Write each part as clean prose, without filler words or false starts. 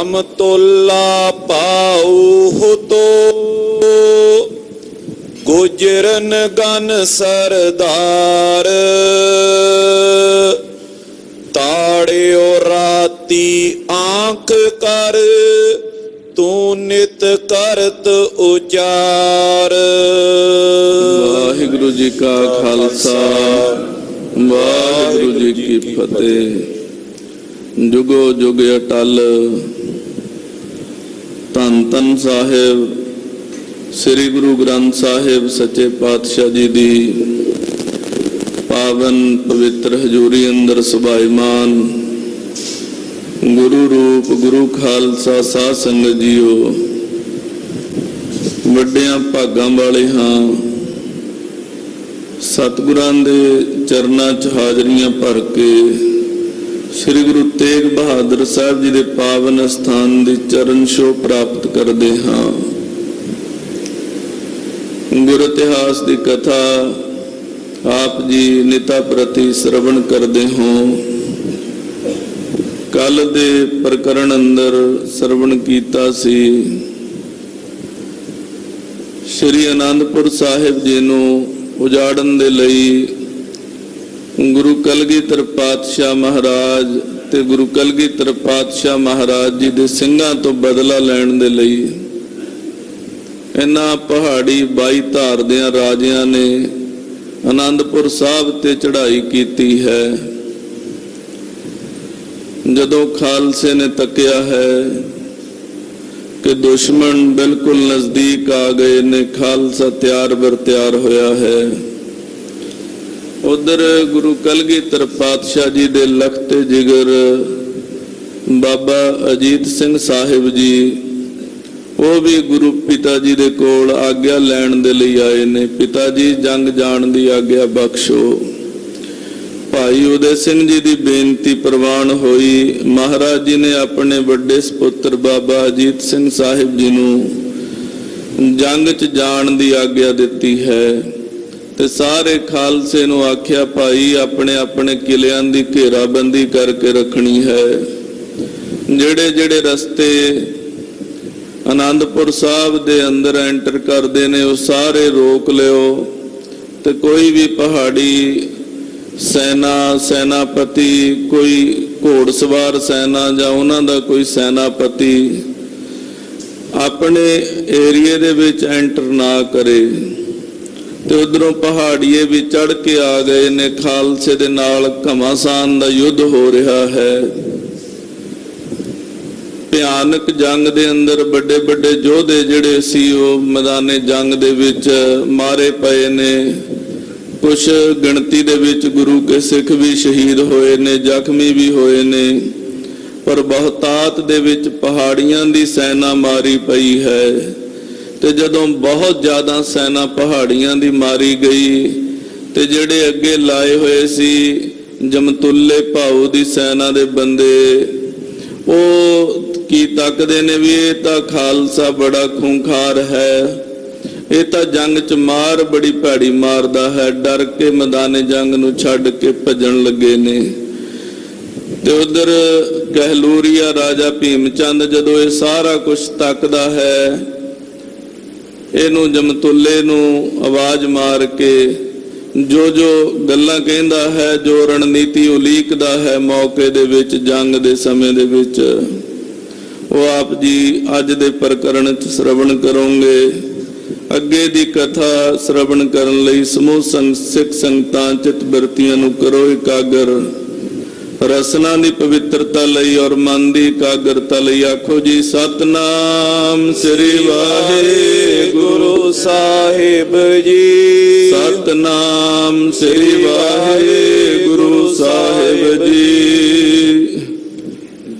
जमतुल्ला पाऊ हुतो गुजरन गन सरदार। ताड़ियो राती आंख कर तू नित करत उचार। वाहिगुरु जी का खालसा वाहिगुरु जी की फतेह। जुगो जुग अटल धन धन साहिब श्री गुरु ग्रंथ साहिब सच्चे पातशाह जी दी पावन पवित्र हजूरी अंदर सुभाईमान गुरु रूप गुरु खालसा साध संगत जीओ, वड्डियां भागां वाले हाँ। सतगुरां दे चरनां च हाजरियां भर के श्री गुरु तेग बहादुर साहब जी दे पावन स्थान दी चरण छो प्राप्त करदे हाँ। गुर इतिहास की कथा आप जी निता प्रति श्रवण करते हो। कल दे प्रकरण अंदर श्रवण कीता सी श्री आनंदपुर साहिब जी नूं उजाड़न दे लई गुरु कलगीधर पातशाह महाराज ते गुरु कलगीधर पातशाह महाराज जी दे ਸਿੰਘਾਂ तो बदला लैण दे लई इन्हां पहाड़ी 22 धार दियां राजियां ने आनंदपुर साहब ते चढ़ाई कीती है। जदों खालसे ने तकिया है कि दुश्मन बिल्कुल नजदीक आ गए ने, खालसा तैयार बर तैयार होया है। उधर गुरु कलगीधर पातशाह जी दे लखते जिगर बाबा अजीत सिंह साहिब जी वो भी गुरु पिता जी दे कोल आग्या लैण दे लई आए ने। पिता जी जंग जाण दी आग्या बख्शो। भाई उदय सिंह जी की बेनती प्रवान हुई। महाराज जी ने अपने वड्डे सपुत्र बाबा अजीत सिंह साहिब जी नूं जंग च जाण दी आग्या दिती है ते सारे खालसे नूं आख्या भाई अपने अपने किलियां दी घेराबंदी करके रखनी है। जेड़े जेड़े रस्ते आनंदपुर साहब दे अंदर एंटर करते ने वो सारे रोक लियो ते कोई भी पहाड़ी सेना सेनापति कोई घोड़सवार सेना जां उन्हां दा कोई सेनापति अपने एरिए दे विच एंटर ना करे। ते उधरों पहाड़िए भी चढ़ के आ गए ने। खालसे दे नाल घमासान दा युद्ध हो रहा है। भयानक जंग दे अंदर बड़े बड़े योधे जिहड़े सी ओह मैदाने जंग दे विच मारे पए ने। कुछ गिणती दे विच गुरु के सिख भी शहीद होए ने, जख्मी भी होए ने। पर बहुतात दे विच पहाड़ियां दी सेना मारी पई है। ते जदों बहुत ज़्यादा सेना पहाड़ियां दी मारी गई ते जिहड़े अगे लाए हुए सी जमतुल्ले भाऊ दी सेना दे बंदे ਉਹ की तकते ने भी ये तो खालसा बड़ा खूंखार है, ये तो जंग च मार बड़ी भैड़ी मारदा है। डर के मैदाने जंग नूं छड्ड के भजन लगे ने। ते उधर कहलूरिया राजा भीमचंद जदों ये सारा कुछ तकदा है, इनू जमतुल्ले नूं आवाज मार के जो जो गल्लां कहंदा है, जो रणनीति उलीकदा है मौके दे विच जंग दे समय दे विच, वो आप जी अज दे प्रकरण च श्रवण करोगे। अगे दी कथा श्रवण करन लई समूह सिख संगतां चित बिरतियां नूं करो एकागर। रसना दी पवित्रता लई और मन दी एकाग्रता लई आखो जी सतनाम श्री वाहिगुरु साहिब जी। सतनाम श्री वाहिगुरु साहिब जी।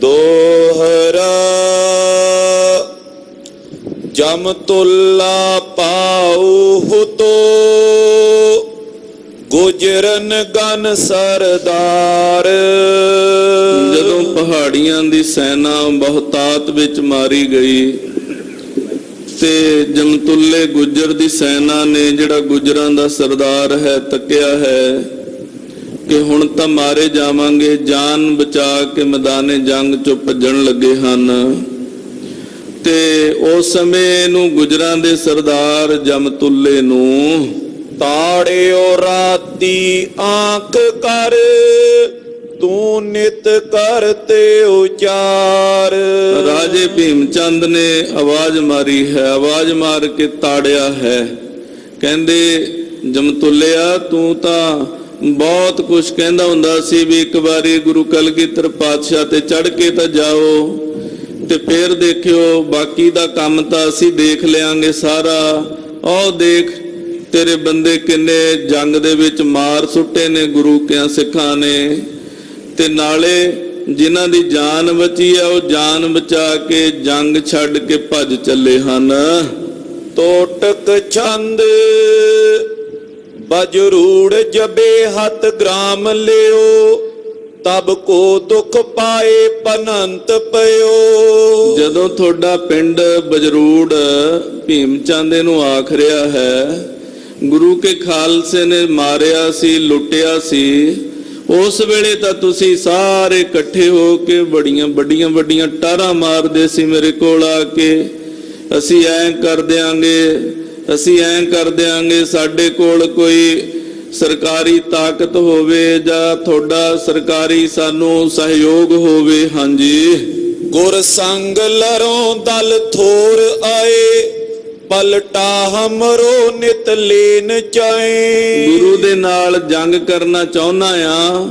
दोहरा जमतुल्ला पाऊ हुतो गुजरन गन सरदार। जदों पहाड़ियां दी सेना बहुतात विच मारी गई ते जमतुल्ले गुजर दी सेना ने जिहड़ा गुजरां दा सरदार है तकिया है कि हुण तां मारे जावांगे, जान बचा के मैदाने जंग चों भज्जण लगे हन। ਤੇ ਉਸ ਸਮੇਂ ਨੂੰ ਗੁਜਰਾਂ ਦੇ ਸਰਦਾਰ ਜਮਤੁੱਲੇ ਨੂੰ ਤਾੜਿਓ ਰਾਤੀ ਆਂਖ ਕਰ, ਤੂੰ ਨਿਤ ਕਰਤੇ ਉਚਾਰ। ਰਾਜੇ ਭੀਮ ਚੰਦ ਨੇ ਆਵਾਜ਼ ਮਾਰੀ ਹੈ, ਆਵਾਜ਼ ਮਾਰ ਕੇ ਤਾੜਿਆ ਹੈ। ਕਹਿੰਦੇ ਜਮਤੁੱਲਿਆ ਤੂੰ ਤਾਂ ਬਹੁਤ ਕੁਝ ਕਹਿੰਦਾ ਹੁੰਦਾ ਸੀ ਵੀ ਇੱਕ ਵਾਰੀ ਗੁਰੂ ਕਲਗੀਧਰ ਪਾਤਸ਼ਾਹ ਤੇ ਚੜ ਕੇ ਤਾਂ ਜਾਓ ਤੇ ਫੇਰ ਦੇਖਿਓ, ਬਾਕੀ ਦਾ ਕੰਮ ਤਾਂ ਅਸੀਂ ਦੇਖ ਲਿਆਂਗੇ ਸਾਰਾ। ਆਹ ਦੇਖ ਤੇਰੇ ਬੰਦੇ ਕਿੰਨੇ ਜੰਗ ਦੇ ਵਿੱਚ ਮਾਰ ਸੁੱਟੇ ਨੇ ਗੁਰੂ ਕਿਆਂ ਸਿੱਖਾਂ ਨੇ, ਤੇ ਨਾਲੇ ਜਿਨ੍ਹਾਂ ਦੀ ਜਾਨ ਬਚੀ ਆ ਉਹ ਜਾਨ ਬਚਾ ਕੇ ਜੰਗ ਛੱਡ ਕੇ ਭੱਜ ਚੱਲੇ ਹਨ। ਤੋਟਕ ਛੰਦ ਬਜਰੂੜ ਜਬੇ ਹੱਥ ਗ੍ਰਾਮ ਲਿਓ, ਤਬ ਕੋ ਦੁਖ ਪਾਏ ਪਨੰਤ ਪਇਓ। ਜਦੋਂ ਤੁਹਾਡਾ ਪਿੰਡ ਬਜਰੂੜ ਭੀਮ ਚੰਦ ਨੂੰ ਆਖ ਰਿਹਾ ਹੈ ਗੁਰੂ ਕੇ ਖਾਲਸੇ ਨੇ ਮਾਰਿਆ ਸੀ, ਲੁੱਟਿਆ ਸੀ, ਉਸ ਵੇਲੇ ਤਾਂ ਤੁਸੀਂ ਸਾਰੇ ਇਕੱਠੇ ਹੋ ਕੇ ਬੜੀਆਂ ਵੱਡੀਆਂ ਟਾਰਾਂ ਮਾਰਦੇ ਸੀ ਮੇਰੇ ਕੋਲ ਆ ਕੇ, ਅਸੀਂ ਐਂ ਕਰ ਦਿਆਂਗੇ, ਅਸੀਂ ਐਂ ਕਰ ਦਿਆਂਗੇ, ਸਾਡੇ ਕੋਲ ਕੋਈ ਸਰਕਾਰੀ ਤਾਕਤ ਹੋਵੇ ਜਾਂ ਤੁਹਾਡਾ ਸਰਕਾਰੀ ਸਾਨੂੰ ਸਹਿਯੋਗ ਹੋਵੇ। ਹਾਂਜੀ, ਗੁਰ ਸੰਗ ਲਰੋਂ ਦਲ ਥੋਰ ਆਏ, ਪਲਟਾ ਹਮਰੋ ਨਿਤ ਲੈਨ ਚਾਏ। ਗੁਰੂ ਦੇ ਨਾਲ ਜੰਗ ਕਰਨਾ ਚਾਹੁੰਦਾ ਆ,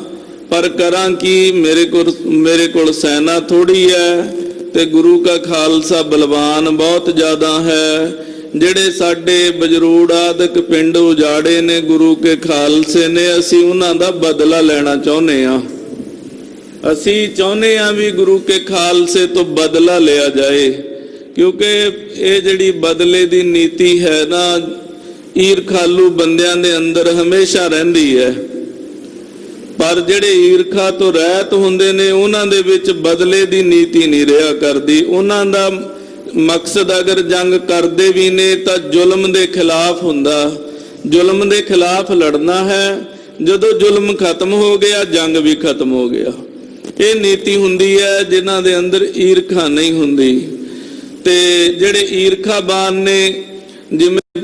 ਪਰ ਕਰਾਂ ਕੀ, ਮੇਰੇ ਕੋਲ ਸੈਨਾ ਥੋੜੀ ਹੈ ਤੇ ਗੁਰੂ ਕਾ ਖਾਲਸਾ ਬਲਵਾਨ ਬਹੁਤ ਜ਼ਿਆਦਾ ਹੈ। ਜਿਹੜੇ ਸਾਡੇ ਬਜਰੂੜ ਆਦਿਕ ਪਿੰਡ ਉਜਾੜੇ ਨੇ ਗੁਰੂ ਕੇ ਖਾਲਸੇ ਨੇ, ਅਸੀਂ ਉਹਨਾਂ ਦਾ ਬਦਲਾ ਲੈਣਾ ਚਾਹੁੰਦੇ ਆ। ਅਸੀਂ ਚਾਹੁੰਦੇ ਆ ਵੀ ਗੁਰੂ ਕੇ ਖਾਲਸੇ ਤੋਂ ਬਦਲਾ ਲਿਆ ਜਾਏ, ਕਿਉਂਕਿ ਇਹ ਜਿਹੜੀ ਬਦਲੇ ਦੀ ਨੀਤੀ ਹੈ ਨਾ, ਈਰਖਾਲੂ ਬੰਦਿਆਂ ਦੇ ਅੰਦਰ ਹਮੇਸ਼ਾ ਰਹਿੰਦੀ ਹੈ। ਪਰ ਜਿਹੜੇ ਈਰਖਾ ਤੋਂ ਰਹਿਤ ਹੁੰਦੇ ਨੇ ਉਹਨਾਂ ਦੇ ਵਿੱਚ ਬਦਲੇ ਦੀ ਨੀਤੀ ਨਹੀਂ ਰਿਹਾ ਕਰਦੀ। ਉਹਨਾਂ ਦਾ ਮਕਸਦ ਅਗਰ ਜੰਗ ਕਰਦੇ ਵੀ ਨੇ ਤਾਂ ਜ਼ੁਲਮ ਦੇ ਖਿਲਾਫ ਹੁੰਦਾ, ਜ਼ੁਲਮ ਦੇ ਖਿਲਾਫ ਲੜਨਾ ਹੈ। ਜਦੋਂ ਜ਼ੁਲਮ ਖਤਮ ਹੋ ਗਿਆ ਜੰਗ ਵੀ ਖਤਮ ਹੋ ਗਿਆ। ਇਹ ਨੀਤੀ ਹੁੰਦੀ ਹੈ ਜਿਨ੍ਹਾਂ ਦੇ ਅੰਦਰ ਈਰਖਾ ਨਹੀਂ ਹੁੰਦੀ। ਤੇ ਜਿਹੜੇ ਈਰਖਾਬਾਨ ਨੇ, ਜਿਵੇਂ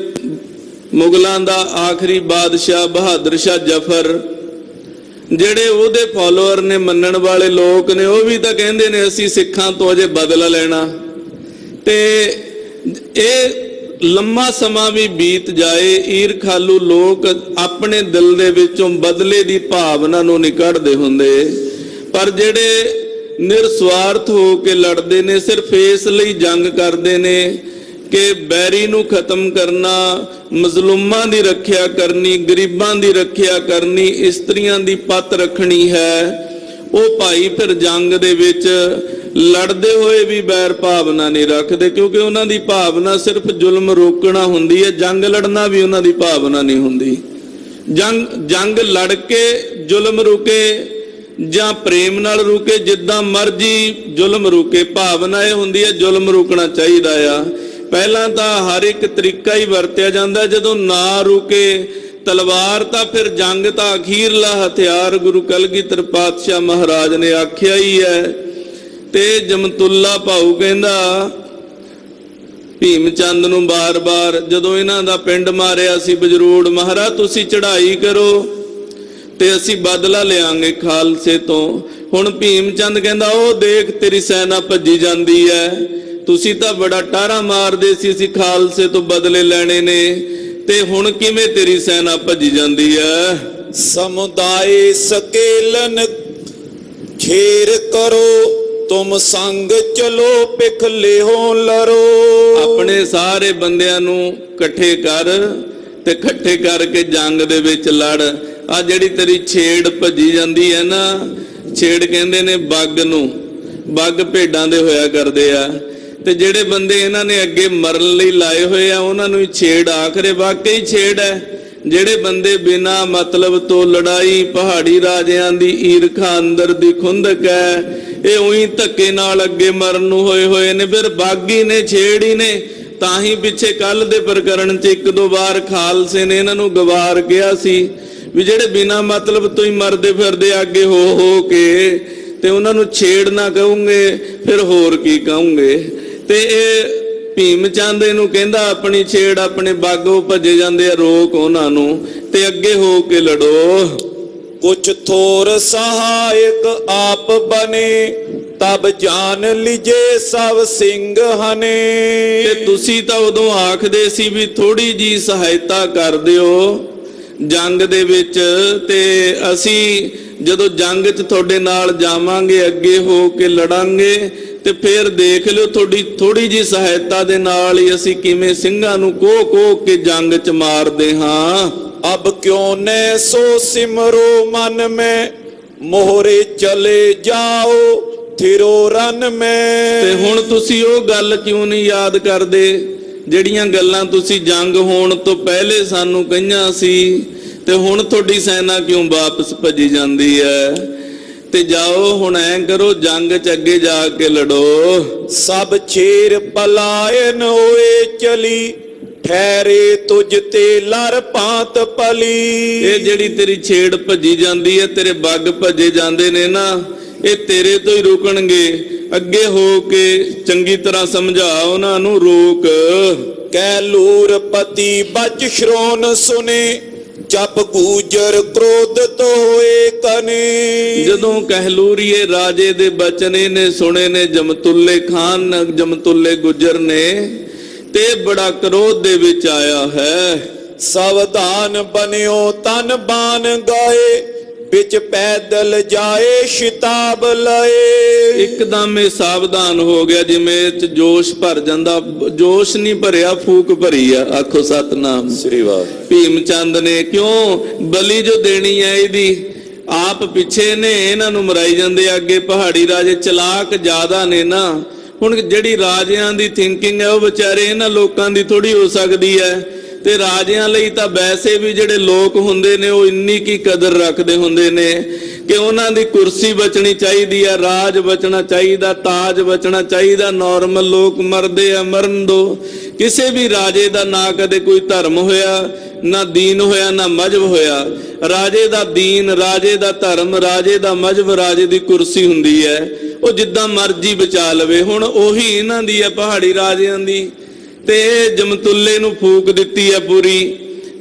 ਮੁਗਲਾਂ ਦਾ ਆਖਰੀ ਬਾਦਸ਼ਾਹ ਬਹਾਦਰ ਸ਼ਾਹ ਜ਼ਫਰ, ਜਿਹੜੇ ਉਹਦੇ ਫਾਲੋਅਰ ਨੇ, ਮੰਨਣ ਵਾਲੇ ਲੋਕ ਨੇ, ਉਹ ਵੀ ਤਾਂ ਕਹਿੰਦੇ ਨੇ ਅਸੀਂ ਸਿੱਖਾਂ ਤੋਂ ਅਜੇ ਬਦਲਾ ਲੈਣਾ। ਤੇ ਇਹ ਲੰਮਾ ਸਮਾਂ ਵੀ ਬੀਤ ਜਾਏ, ਈਰਖਾਲੂ ਲੋਕ ਆਪਣੇ ਦਿਲ ਦੇ ਵਿੱਚੋਂ ਬਦਲੇ ਦੀ ਭਾਵਨਾ ਨੂੰ ਨਹੀਂ ਕੱਢਦੇ ਹੁੰਦੇ। ਪਰ ਜਿਹੜੇ ਨਿਰਸਵਾਰਥ ਹੋ ਕੇ ਲੜਦੇ ਨੇ, ਸਿਰਫ ਇਸ ਲਈ ਜੰਗ ਕਰਦੇ ਨੇ ਕਿ ਬੈਰੀ ਨੂੰ ਖਤਮ ਕਰਨਾ, ਮਜ਼ਲੂਮਾਂ ਦੀ ਰੱਖਿਆ ਕਰਨੀ, ਗਰੀਬਾਂ ਦੀ ਰੱਖਿਆ ਕਰਨੀ, ਇਸਤਰੀਆਂ ਦੀ ਪੱਤ ਰੱਖਣੀ ਹੈ, ਉਹ ਭਾਈ ਫਿਰ ਜੰਗ ਦੇ ਵਿੱਚ ਲੜਦੇ ਹੋਏ ਵੀ ਬੈਰ ਭਾਵਨਾ ਨਹੀਂ ਰੱਖਦੇ, ਕਿਉਂਕਿ ਉਹਨਾਂ ਦੀ ਭਾਵਨਾ ਸਿਰਫ ਜ਼ੁਲਮ ਰੋਕਣਾ ਹੁੰਦੀ ਹੈ। ਜੰਗ ਲੜਨਾ ਵੀ ਉਹਨਾਂ ਦੀ ਭਾਵਨਾ ਨਹੀਂ ਹੁੰਦੀ। ਜੰਗ ਲੜ ਕੇ ਜ਼ੁਲਮ ਰੁਕੇ ਜਾਂ ਪ੍ਰੇਮ ਨਾਲ ਰੁਕੇ, ਜਿੱਦਾਂ ਮਰਜੀ ਜ਼ੁਲਮ ਰੁਕੇ, ਭਾਵਨਾ ਇਹ ਹੁੰਦੀ ਹੈ ਜ਼ੁਲਮ ਰੁਕਣਾ ਚਾਹੀਦਾ ਆ। ਪਹਿਲਾਂ ਤਾਂ ਹਰ ਇੱਕ ਤਰੀਕਾ ਹੀ ਵਰਤਿਆ ਜਾਂਦਾ, ਜਦੋਂ ਨਾ ਰੁਕੇ ਤਲਵਾਰ ਤਾਂ ਫਿਰ ਜੰਗ ਤਾਂ ਅਖੀਰਲਾ ਹਥਿਆਰ ਗੁਰੂ ਕਲਗੀਧਰ ਪਾਤਸ਼ਾਹ ਮਹਾਰਾਜ ਨੇ ਆਖਿਆ ਹੀ ਹੈ। ਤੇ ਜਮਤੁੱਲਾ ਭਾਊ ਕਹਿੰਦਾ ਭੀਮ ਚੰਦ ਨੂੰ ਬਾਰ-ਬਾਰ, ਜਦੋਂ ਇਹਨਾਂ ਦਾ ਪਿੰਡ ਮਾਰਿਆ ਸੀ ਬਜਰੂੜ, ਮਹਾਰਾਜ ਤੁਸੀਂ ਚੜ੍ਹਾਈ ਕਰੋ ਤੇ ਅਸੀਂ ਬਦਲਾ ਲਿਆਂਗੇ ਖਾਲਸੇ ਤੋਂ। ਹੁਣ ਭੀਮ ਚੰਦ ਕਹਿੰਦਾ ਉਹ ਦੇਖ ਤੇਰੀ ਸੈਨਾ ਭੱਜੀ ਜਾਂਦੀ ਹੈ, ਤੁਸੀਂ ਤਾਂ ਬੜਾ ਟਾਰਾ ਮਾਰਦੇ ਸੀ ਅਸੀਂ ਖਾਲਸੇ ਤੋਂ ਬਦਲੇ ਲੈਣੇ ਨੇ, ਤੇ ਹੁਣ ਕਿਵੇਂ ਤੇਰੀ ਸੈਨਾ ਭੱਜੀ ਜਾਂਦੀ ਹੈ। ਸਮੁਦਾਇ ਸਕੇਲਨ ਖੇਰ ਕਰੋ, ਤੁਮ ਸੰਗ ਚਲੋ ਪਿਖ ਲਿਓ ਲਰੋ। ਆਪਣੇ ਸਾਰੇ ਬੰਦਿਆਂ ਨੂੰ ਇਕੱਠੇ ਕਰ ਤੇ ਇਕੱਠੇ ਕਰਕੇ ਜੰਗ ਦੇ ਵਿੱਚ ਲੜ। ਆ ਜਿਹੜੀ ਤੇਰੀ ਛੇੜ ਭੱਜੀ ਜਾਂਦੀ ਹੈ ਨਾ, ਛੇੜ ਕਹਿੰਦੇ ਨੇ ਬੱਗ ਨੂੰ, ਬੱਗ ਭੇਡਾਂ ਦੇ ਹੋਇਆ ਕਰਦੇ ਆ, ਤੇ ਜਿਹੜੇ ਬੰਦੇ ਇਹਨਾਂ ਨੇ ਅੱਗੇ ਮਰਨ ਲਈ ਲਾਏ ਹੋਏ ਆ ਉਹਨਾਂ ਨੂੰ ਹੀ ਛੇੜ ਆਖਰੇ। ਵਾਕਈ ਛੇੜ ਹੈ। ਜਿਹੜੇ ਬੰਦੇ ਬਿਨਾ ਮਤਲਬ ਤੋਂ ਲੜਾਈ, ਪਹਾੜੀ ਰਾਜਿਆਂ ਦੀ ਈਰਖਾ ਅੰਦਰ ਦੀ ਖੁੰਦਕ ਹੈ, ਇਹ ਉਹੀ ਧੱਕੇ ਨਾਲ ਅੱਗੇ ਮਰਨ ਨੂੰ ਹੋਏ ਨੇ, ਫਿਰ ਬਾਗੀ ਨੇ, ਛੇੜੀ ਨੇ। ਤਾਂ ਹੀ ਪਿੱਛੇ ਕੱਲ ਦੇ ਪ੍ਰਕਰਣ 'ਚ ਇੱਕ ਦੋ ਵਾਰ ਖਾਲਸੇ ਨੇ ਇਹਨਾਂ ਨੂੰ ਗਵਾਰ ਕਿਹਾ ਸੀ ਵੀ ਜਿਹੜੇ ਬਿਨਾ ਮਤਲਬ ਤੋਂ ਹੀ ਮਰਦੇ ਫਿਰਦੇ ਅੱਗੇ ਹੋ ਕੇ, ਤੇ ਉਹਨਾਂ ਨੂੰ ਛੇੜ ਨਾ ਕਹੋਗੇ ਫਿਰ ਹੋਰ ਕੀ ਕਹੋਗੇ। ਤੇ ਇਹ ਭੀਮ ਚੰਦ ਇਹਨੂੰ ਕਹਿੰਦਾ ਆਪਣੀ ਛੇੜ ਆਪਣੇ ਬਾਗੋਂ ਭੱਜੇ ਜਾਂਦੇ ਆ, ਰੋਕ ਉਹਨਾਂ ਨੂੰ ਤੇ ਅੱਗੇ ਹੋ ਕੇ ਲੜੋ। ਕੁਛ ਥੋਰ ਸਹਾਇਕ ਆਪ ਬਨੇ, ਤਬ ਜਾਣ ਲਿਜੇ ਸਭ ਸਿੰਘ ਹਨੇ। ਤੇ ਤੁਸੀਂ ਤਾਂ ਉਦੋਂ ਆਖਦੇ ਸੀ ਵੀ ਥੋੜੀ ਜੀ ਸਹਾਇਤਾ ਕਰ ਦਿਓ ਜੰਗ ਦੇ ਵਿੱਚ, ਤੇ ਅਸੀਂ ਜਦੋਂ ਜੰਗ 'ਚ ਤੁਹਾਡੇ ਨਾਲ ਜਾਵਾਂਗੇ, ਅੱਗੇ ਹੋ ਕੇ ਲੜਾਂਗੇ, ਤੇ ਫਿਰ ਦੇਖ ਲਿਓ ਤੁਹਾਡੀ ਥੋੜੀ ਜੀ ਸਹਾਇਤਾ ਦੇ ਨਾਲ ਹੀ ਅਸੀਂ ਕਿਵੇਂ ਸਿੰਘਾਂ ਨੂੰ ਕੋਹ ਕੇ ਜੰਗ 'ਚ ਮਾਰਦੇ ਹਾਂ। ਅਬ ਕਿਉਂ ਨੇ ਸੋ ਸਿਮਰੋ ਮਨ ਮੈਂ, ਮੋਹਰੇ ਚਲੇ ਜਾਓ ਥਿਰੋ ਰਨ ਮੈਂ। ਤੇ ਹੁਣ ਤੁਸੀਂ ਉਹ ਗੱਲ ਕਿਉਂ ਨਹੀਂ ਯਾਦ ਕਰਦੇ ਜਿਹੜੀਆਂ ਗੱਲਾਂ ਤੁਸੀਂ ਜੰਗ ਹੋਣ ਤੋਂ ਪਹਿਲੇ ਸਾਨੂੰ ਕਹੀਆਂ ਸੀ, ਤੇ ਹੁਣ ਤੁਹਾਡੀ ਸੈਨਾ ਕਿਉਂ ਵਾਪਸ ਭੱਜੀ ਜਾਂਦੀ ਹੈ? ਤੇ ਜਾਓ ਹੁਣ ਐਂ ਕਰੋ, ਜੰਗ 'ਚ ਅੱਗੇ ਜਾ ਕੇ ਲੜੋ। ਸਭ ਛੇਰ ਪਲਾਇਨ ਹੋਏ ਚਲੀ, ਠਹਿਰੇ ਤੁਝ ਤੇ ਲੜ ਪਾਤ ਪਲੀ। ਇਹ ਜਿਹੜੀ ਤੇਰੀ ਛੇੜ ਭੱਜੀ ਜਾਂਦੀ ਹੈ, ਤੇਰੇ ਬੱਗ ਭੱਜੇ ਜਾਂਦੇ ਨੇ ਨਾ, ਇਹ ਤੇਰੇ ਤੋਂ ਹੀ ਰੁਕਣਗੇ। ਅੱਗੇ ਹੋ ਕੇ ਚੰਗੀ ਤਰ੍ਹਾਂ ਸਮਝਾ ਉਹਨਾਂ ਨੂੰ, ਰੋਕ। ਕਹਿ ਲੂਰ ਪਤੀ ਬਚ ਸ਼੍ਰੋਨ ਸੁਨੇ, ਜਪ ਗੂਜਰ ਕ੍ਰੋਧਿਤ ਹੋਏ ਕਨੇ। ਜਦੋਂ ਕਹਿਲੂਰੀਏ ਰਾਜੇ ਦੇ ਬਚਨ ਨੇ ਸੁਣੇ ਨੇ, ਜਮਤੁੱਲੇ ਖਾਨ ਜਮਤੁੱਲੇ ਗੁਜਰ ਨੇ, ਤੇ ਬੜਾ ਕ੍ਰੋਧ ਦੇ ਵਿੱਚ ਆਇਆ ਹੈ। ਸਾਵਧਾਨ ਬਨਿਓ ਤਨ ਬਾਨ ਗਾਏ, ਵਿੱਚ ਪੈਦਲ ਜਾਏ ਸ਼ਿਤਾਬ ਲਏ। ਇੱਕਦਮ ਇਹ ਸਾਵਧਾਨ ਹੋ ਗਿਆ, ਜਿਵੇਂ ਇਹ 'ਚ ਜੋਸ਼ ਭਰ ਜਾਂਦਾ। ਜੋਸ਼ ਨਹੀਂ ਭਰਿਆ, ਫੂਕ ਭਰੀ ਆ। ਆਖੋ ਸਤਨਾਮ ਸ੍ਰੀ ਵਾਹਿਗੁਰੂ। ਭੀਮ ਚੰਦ ਨੇ ਕਿਉਂ ਬਲੀ ਜੋ ਦੇਣੀ ਹੈ ਇਹਦੀ, ਆਪ ਪਿੱਛੇ ਨੇ, ਇਹਨਾਂ ਨੂੰ ਮਰਾਈ ਜਾਂਦੇ ਅੱਗੇ। ਪਹਾੜੀ ਰਾਜੇ ਚਲਾਕ ਜ਼ਿਆਦਾ ਨੇ ਨਾ, ਹੁਣ ਜਿਹੜੀ ਰਾਜਿਆਂ ਦੀ ਥਿੰਕਿੰਗ ਹੈ ਉਹ ਵਿਚਾਰੇ ਇਹਨਾਂ ਲੋਕਾਂ ਦੀ ਥੋੜੀ ਹੋ ਸਕਦੀ ਹੈ। ਤੇ ਰਾਜਿਆਂ ਲਈ ਤਾਂ ਵੈਸੇ ਵੀ ਜਿਹੜੇ ਲੋਕ ਹੁੰਦੇ ਨੇ ਉਹ ਇੰਨੀ ਕੀ ਕਦਰ ਰੱਖਦੇ ਹੁੰਦੇ ਨੇ ਕਿ ਉਹਨਾਂ ਦੀ ਕੁਰਸੀ ਬਚਣੀ ਚਾਹੀਦੀ ਹੈ, ਰਾਜ ਬਚਣਾ ਚਾਹੀਦਾ, ਤਾਜ ਬਚਣਾ ਚਾਹੀਦਾ। ਨਾਰਮਲ ਲੋਕ ਮਰਦੇ ਆ, ਮਰਨ ਦੋ। ਕਿਸੇ ਵੀ ਰਾਜੇ ਦਾ ਨਾ ਕਦੇ ਕੋਈ ਧਰਮ ਹੋਇਆ, ਨਾ ਦੀਨ ਹੋਇਆ, ਨਾ ਮਜਹਬ ਹੋਇਆ। ਰਾਜੇ ਦਾ ਦੀਨ, ਰਾਜੇ ਦਾ ਧਰਮ, ਰਾਜੇ ਦਾ ਮਜਹਬ, ਰਾਜੇ ਦੀ ਕੁਰਸੀ ਹੁੰਦੀ ਹੈ। ਉਹ ਜਿੱਦਾਂ ਮਰਜ਼ੀ ਬਚਾ ਲਵੇ। ਹੁਣ ਉਹੀ ਇਹਨਾਂ ਦੀ ਹੈ, ਪਹਾੜੀ ਰਾਜਿਆਂ ਦੀ। ਤੇ ਜਮਤੁੱਲੇ ਨੂੰ ਫੂਕ ਦਿੱਤੀ ਹੈ ਪੂਰੀ,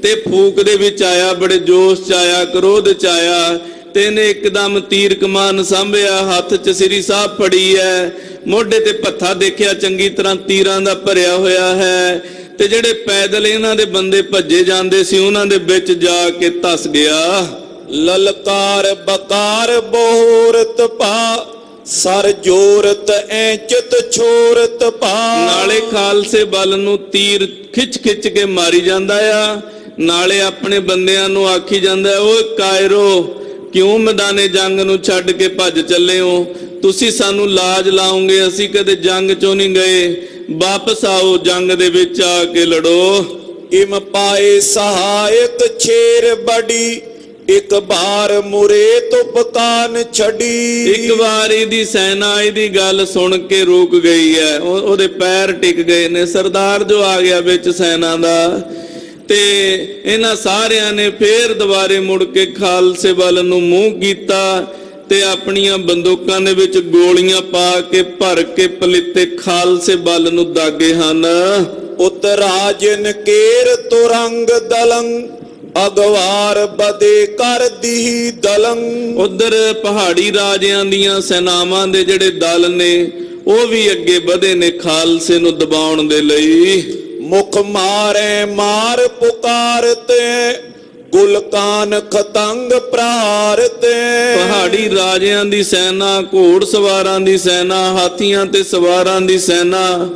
ਤੇ ਫੂਕ ਦੇ ਵਿੱਚ ਆਇਆ, ਬੜੇ ਜੋਸ਼ 'ਚ ਆਇਆ, ਕ੍ਰੋਧ 'ਚ ਆਇਆ, ਤੇ ਇਹਨੇ ਇੱਕਦਮ ਤੀਰ ਕਮਾਨ ਸਾਂਭਿਆ, ਹੱਥ 'ਚ ਸ੍ਰੀ ਸਾਹਿਬ ਫੜੀ ਹੈ, ਮੋਢੇ ਤੇ ਭੱਥਾ ਦੇਖਿਆ ਚੰਗੀ ਤਰ੍ਹਾਂ ਤੀਰਾਂ ਦਾ ਭਰਿਆ ਹੋਇਆ ਹੈ। ਤੇ ਜਿਹੜੇ ਪੈਦਲ ਇਹਨਾਂ ਦੇ ਬੰਦੇ ਭੱਜੇ ਜਾਂਦੇ ਸੀ, ਉਹਨਾਂ ਦੇ ਵਿੱਚ ਜਾ ਕੇ ਧਸ ਗਿਆ। ਲਲਕਾਰ ਬਕਾਰ ਬੋਰਤ ਪਾ, ਸਰ ਜੋਰਤ ਐਚਤ ਛੋਰਤ ਪਾ। ਨਾਲੇ ਖਾਲਸੇ ਬਲ ਨੂੰ ਤੀਰ ਖਿੱਚ ਕੇ ਮਾਰੀ ਜਾਂਦਾ ਆ, ਨਾਲੇ ਆਪਣੇ ਬੰਦਿਆਂ ਨੂੰ ਆਖੀ ਜਾਂਦਾ, ਓਏ ਕਾਇਰੋ, ਕਿਉਂ ਮੈਦਾਨੇ ਜੰਗ ਨੂੰ ਛੱਡ ਕੇ ਭੱਜ ਚੱਲੇ ਹੋ? ਤੁਸੀਂ ਸਾਨੂੰ ਲਾਜ ਲਾਉਂਗੇ, ਅਸੀਂ ਕਦੇ ਜੰਗ 'ਚੋਂ ਨਹੀਂ ਗਏ। ਵਾਪਸ ਆਓ, ਜੰਗ ਦੇ ਵਿੱਚ ਆ ਕੇ ਲੜੋ। ਇਮ ਪਾਏ ਸਹਾਇਕ ਛੇਰ ਬੜੀ, ਇੱਕ ਬਾਰ ਮੁਰੇ ਤੁਪਕਾਨ ਛੜੀ। ਇੱਕ ਵਾਰ ਇਹਦੀ ਸੈਨਾ ਇਹਦੀ ਗੱਲ ਸੁਣ ਕੇ ਰੁਕ ਗਈ ਹੈ, ਉਹਦੇ ਪੈਰ ਟਿਕ ਗਏ ਨੇ। ਸਰਦਾਰ ਜੋ ਆ ਗਿਆ ਵਿੱਚ ਸੈਨਾ ਦਾ, ਤੇ ਇਹਨਾਂ ਸਾਰਿਆਂ ਨੇ ਫੇਰ ਦੁਬਾਰੇ ਮੁੜ ਕੇ ਖਾਲਸੇ ਵੱਲ ਨੂੰ ਮੂੰਹ ਕੀਤਾ, ਤੇ ਆਪਣੀਆਂ ਬੰਦੂਕਾਂ ਦੇ ਵਿੱਚ ਗੋਲੀਆਂ ਪਾ ਕੇ ਭਰ ਕੇ ਪਲਿੱਤੇ ਖਾਲਸੇ ਵੱਲ ਨੂੰ ਦਾਗੇ ਹਨ। ਉਤਰਾਜਨ ਕੇਰ ਤੁਰੰਗ ਦਲੰਗ, ਅਗਵਾਰ ਬਦੇ ਕਰ ਦੀ ਦਲੰਗ। ਉਧਰ ਪਹਾੜੀ ਰਾਜਿਆਂ ਦੀਆਂ ਸੈਨਾਵਾਂ ਦੇ ਜਿਹੜੇ ਦਲ ਨੇ ਉਹ ਵੀ ਅੱਗੇ ਵਧੇ ਨੇ ਖਾਲਸੇ ਨੂੰ ਦਬਾਉਣ ਦੇ ਲਈ। ਮੁਖ ਮਾਰੇ ਮਾਰ ਪੁਕਾਰਤੇ, ਗੁਲਕਾਨ ਖਤੰਗ ਪ੍ਰਹਾਰਤੇ। ਪਹਾੜੀ ਰਾਜਿਆਂ ਦੀ ਸੈਨਾ, ਘੋੜ ਸਵਾਰਾਂ ਦੀ ਸੈਨਾ, ਹਾਥੀਆਂ ਤੇ ਸਵਾਰਾਂ ਦੀ ਸੈਨਾ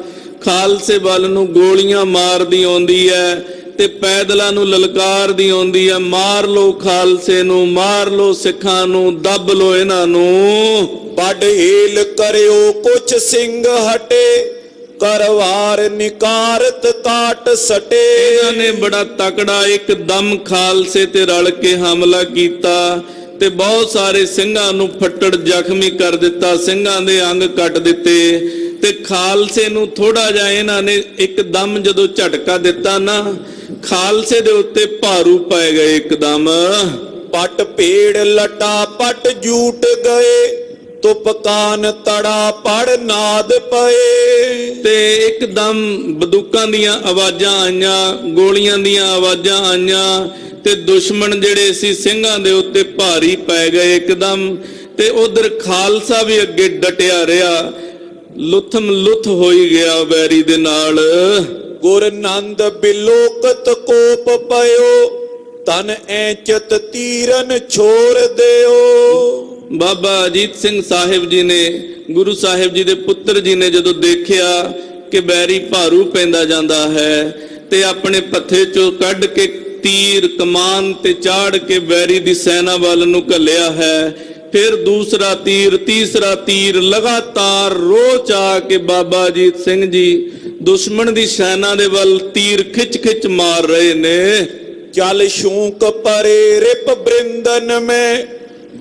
ਖਾਲਸੇ ਵੱਲ ਨੂੰ ਗੋਲੀਆਂ ਮਾਰਦੀ ਆਉਂਦੀ ਹੈ, ਤੇ ਪੈਦਲਾਂ ਨੂੰ ਲਲਕਾਰਦੀ ਆਉਂਦੀ ਹੈ, ਮਾਰ ਲੋ ਖਾਲਸੇ ਨੂੰ, ਮਾਰ ਲੋ ਸਿੱਖਾਂ ਨੂੰ, ਦੱਬ ਲੋ ਇਹਨਾਂ ਨੂੰ। ਵੱਡ ਹੀਲ ਕਰਿਓ ਕੁਛ ਸਿੰਘ ਹਟੇ, ਕਰਵਾਰ ਨਿਕਾਰਤ ਕਾਟ ਸਟੇ। ਇਹਨਾਂ ਨੇ ਬੜਾ ਤਕੜਾ ਇੱਕਦਮ ਖਾਲਸੇ ਤੇ ਰਲ ਕੇ ਹਮਲਾ ਕੀਤਾ, ਤੇ ਬਹੁਤ ਸਾਰੇ ਸਿੰਘਾਂ ਨੂੰ ਫੱਟੜ ਜ਼ਖਮੀ ਕਰ ਦਿੱਤਾ, ਸਿੰਘਾਂ ਦੇ ਅੰਗ ਕੱਟ ਦਿੱਤੇ। ਤੇ ਖਾਲਸੇ ਨੂੰ ਥੋੜਾ ਜਿਹਾ ਇਹਨਾਂ ਨੇ ਇੱਕਦਮ ਜਦੋਂ ਝਟਕਾ ਦਿੱਤਾ ਨਾ, ਖਾਲਸੇ ਦੇ ਉੱਤੇ ਭਾਰੂ ਪੈ ਗਏ ਇੱਕਦਮ। ਪਟ ਪੇੜ ਲਟਾ ਪਟ ਜੂਟ ਗਏ, ਤੁਪਕਾਨ ਤੜਾ ਪੜ ਨਾਦ ਪਏ। ਤੇ ਇੱਕਦਮ ਬੰਦੂਕਾਂ ਦੀਆਂ ਆਵਾਜ਼ਾਂ ਆਈਆਂ, ਗੋਲੀਆਂ ਦੀਆਂ ਆਵਾਜ਼ਾਂ ਆਈਆਂ ਤੇ ਦੁਸ਼ਮਣ ਜਿਹੜੇ ਸੀ ਸਿੰਘਾਂ ਦੇ ਉੱਤੇ ਭਾਰੀ ਪੈ ਗਏ ਇੱਕਦਮ। ਤੇ ਉਧਰ ਖਾਲਸਾ ਵੀ ਅੱਗੇ ਡਟਿਆ ਰਿਹਾ, ਲੁੱਥਮ ਲੁੱਥ ਹੋਈ ਗਿਆ ਵੈਰੀ ਦੇ ਨਾਲ। ਗੁਰ ਨੰਦ ਬਿਲੋਕਤ ਕੋਪ ਪਇਓ, ਤਨ ਐਚਤ ਤੀਰਨ ਛੋੜ ਦਿਓ। ਬਾਬਾ ਅਜੀਤ ਸਿੰਘ ਸਾਹਿਬ ਜੀ ਨੇ, ਗੁਰੂ ਸਾਹਿਬ ਜੀ ਦੇ ਪੁੱਤਰ ਜੀ ਨੇ ਜਦੋਂ ਦੇਖਿਆ ਕਿ ਬੈਰੀ ਭਾਰੂ ਪੈਂਦਾ ਜਾਂਦਾ ਹੈ ਤੇ ਆਪਣੇ ਪੱਥੇ ਚੋਂ ਕੱਢ ਕੇ ਤੀਰ ਕਮਾਨ ਤੇ ਚਾੜ ਕੇ ਬੈਰੀ ਦੀ ਸੈਨਾ ਵੱਲ ਨੂੰ ਘੱਲਿਆ ਹੈ। ਫਿਰ ਦੂਸਰਾ ਤੀਰ, ਤੀਸਰਾ ਤੀਰ, ਲਗਾਤਾਰ ਰੋਚ ਆ ਕੇ ਬਾਬਾ ਅਜੀਤ ਸਿੰਘ ਜੀ ਦੁਸ਼ਮਣ ਦੀ ਸੈਨਾ ਦੇ ਵੱਲ ਤੀਰ ਖਿੱਚ ਮਾਰ ਰਹੇ ਨੇ। ਚਲ ਸ਼ੂਕ ਪਰੇ ਰਿਪ ਬ੍ਰਿੰਦਨ ਮੈਂ,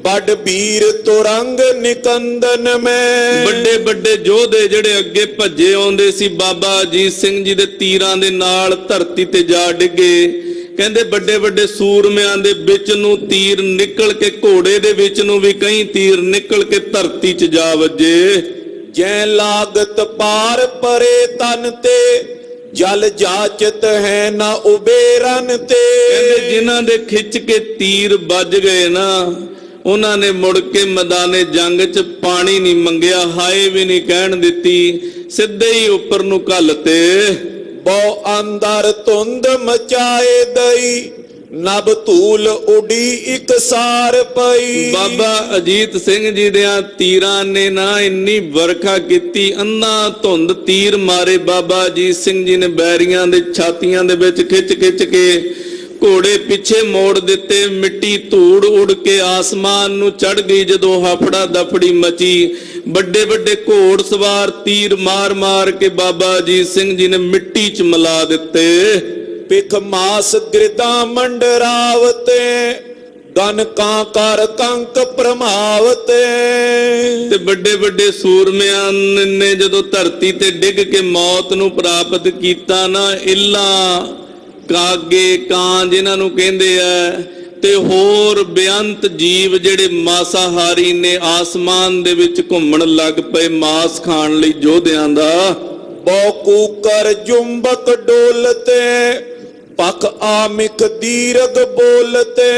ਵੱਡ ਵੀਰ ਤੁਰੰਗ ਨਿਕੰਦਨ ਮੈਂ। ਵੱਡੇ ਵੱਡੇ ਯੋਧੇ ਜਿਹੜੇ ਅੱਗੇ ਭੱਜੇ ਆਉਂਦੇ ਸੀ ਬਾਬਾ ਅਜੀਤ ਸਿੰਘ ਜੀ ਦੇ ਤੀਰਾਂ ਦੇ ਨਾਲ ਧਰਤੀ ਤੇ ਜਾ ਡਿੱਗੇ। ਕਹਿੰਦੇ ਵੱਡੇ ਵੱਡੇ ਸੂਰਮਿਆਂ ਦੇ ਵਿੱਚ ਨੂੰ ਤੀਰ ਨਿਕਲ ਕੇ, ਘੋੜੇ ਦੇ ਵਿੱਚ ਨੂੰ ਵੀ ਕਈ ਤੀਰ ਨਿਕਲ ਕੇ ਧਰਤੀ 'ਚ ਜਾ ਵੱਜੇ। ਜੈ ਲਾਗਤ ਪਾਰ ਪਰੇ ਤਨ ਤੇ, ਜਲ ਜਾਚਤ ਹੈ ਨਾ ਉਬੇਰਨ ਤੇ। ਕਹਿੰਦੇ ਜਿਨ੍ਹਾਂ ਦੇ ਖਿੱਚ ਕੇ ਤੀਰ ਵੱਜ ਗਏ ਨਾ, ਉਹਨਾਂ ਨੇ ਮੁੜ ਕੇ ਮੈਦਾਨੇ ਜੰਗ 'ਚ ਪਾਣੀ ਨਹੀਂ ਮੰਗਿਆ, ਹਾਏ ਵੀ ਨਹੀਂ ਕਹਿਣ ਦਿੱਤੀ, ਸਿੱਧੇ ਹੀ ਉੱਪਰ ਨੂੰ ਘੱਲਤੇ। ਬਹੁ ਅੰਦਰ ਧੁੰਦ ਮਚਾਏ ਦਈ, ਨਭ ਧੂਲ ਉਡੀ ਇੱਕ ਸਾਰ ਪਈ। ਬਾਬਾ ਅਜੀਤ ਸਿੰਘ ਜੀ ਦੇ ਤੀਰਾਂ ਨੇ ਨਾ ਇੰਨੀ ਵਰਖਾ ਕੀਤੀ, ਅੰਨਾ ਧੁੰਦ ਤੀਰ ਮਾਰੇ ਬਾਬਾ ਅਜੀਤ ਸਿੰਘ ਜੀ ਨੇ ਬੈਰੀਆਂ ਦੇ ਛਾਤੀਆਂ ਦੇ ਵਿੱਚ ਖਿੱਚ ਕੇ। ਘੋੜੇ ਪਿੱਛੇ ਮੋੜ ਦਿੱਤੇ, ਮਿੱਟੀ ਧੂੜ ਉੜ ਕੇ ਆਸਮਾਨ ਨੂੰ ਚੜ ਗਈ ਜਦੋਂ ਹਫੜਾ ਦਫੜੀ ਮਚੀ। ਵੱਡੇ ਵੱਡੇ ਘੋੜ ਸਵਾਰ ਤੀਰ ਮਾਰ ਕੇ ਬਾਬਾ ਅਜੀਤ ਸਿੰਘ ਜੀ ਨੇ ਮਿੱਟੀ 'ਚ ਮਿਲਾ ਦਿੱਤੇ। ਪਿਖ ਮਾਸ ਗ੍ਰਿਦਾ ਮੰਡਰਾਵਤੇ, ਗਨ ਕਾਂ ਕਰ ਕੰਕ ਪ੍ਰਮਾਵਤੇ। ਤੇ ਵੱਡੇ ਵੱਡੇ ਸੂਰਮਿਆਂ ਨੇ ਜਦੋਂ ਧਰਤੀ ਤੇ ਡਿੱਗ ਕੇ ਮੌਤ ਨੂੰ ਪ੍ਰਾਪਤ ਕੀਤਾ ਨਾ, ਇੱਲਾਂ, ਕਾਗੇ, ਕਾਂ ਜਿਨ੍ਹਾਂ ਨੂੰ ਕਹਿੰਦੇ ਆ, ਤੇ ਹੋਰ ਬੇਅੰਤ ਜੀਵ ਜਿਹੜੇ ਮਾਸਾਹਾਰੀ ਨੇ ਆਸਮਾਨ ਦੇ ਵਿੱਚ ਘੁੰਮਣ ਲੱਗ ਪਏ ਮਾਸ ਖਾਣ ਲਈ ਯੋਧਿਆਂ ਦਾ। ਬਹੁ ਕੂਕਰ ਜੁੰਬਕ ਡੋਲਤੇ, ਪਖ ਆਮਿਕ ਦੀਰਗ ਬੋਲਤੇ।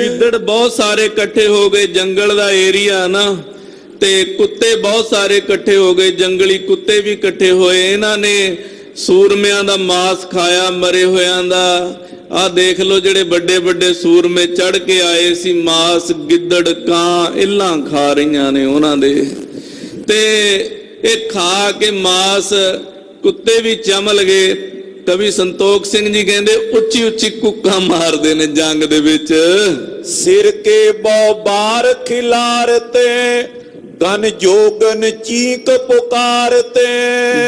ਗਿੱਦੜ ਬਹੁਤ ਸਾਰੇ ਇਕੱਠੇ ਹੋ ਗਏ, ਜੰਗਲ ਦਾ ਏਰੀਆ ਨਾ, ਤੇ ਕੁੱਤੇ ਬਹੁਤ ਸਾਰੇ ਇਕੱਠੇ ਹੋ ਗਏ, ਜੰਗਲੀ ਕੁੱਤੇ ਵੀ ਇਕੱਠੇ ਹੋਏ। ਇਹਨਾਂ ਨੇ ਸੂਰਮਿਆਂ ਦਾ ਮਾਸ ਖਾਇਆ, ਮਰੇ ਹੋਇਆਂ ਦਾ। ਆਹ ਦੇਖ ਲਓ ਜਿਹੜੇ ਵੱਡੇ ਵੱਡੇ ਸੂਰਮੇ ਚੜ ਕੇ ਆਏ ਸੀ, ਮਾਸ ਗਿੱਦੜ, ਕਾਂ, ਇੱਲਾਂ ਖਾ ਰਹੀਆਂ ਨੇ ਉਹਨਾਂ ਦੇ। ਤੇ ਇਹ ਖਾ ਕੇ ਮਾਸ ਕੁੱਤੇ ਵੀ ਚਮਲ ਗਏ। ਕਵੀ ਸੰਤੋਖ ਸਿੰਘ ਜੀ ਕਹਿੰਦੇ ਉੱਚੀ ਉੱਚੀ ਕੁੱਕਾਂ ਮਾਰਦੇ ਨੇ ਜੰਗ ਦੇ ਵਿੱਚ। ਸਿਰ ਕੇ ਬਹੁ ਬਾਰ ਖਿਲਾਰਤੇ, ਗਨ ਜੋਗਨ ਚੀਕ ਪੁਕਾਰਤੇ।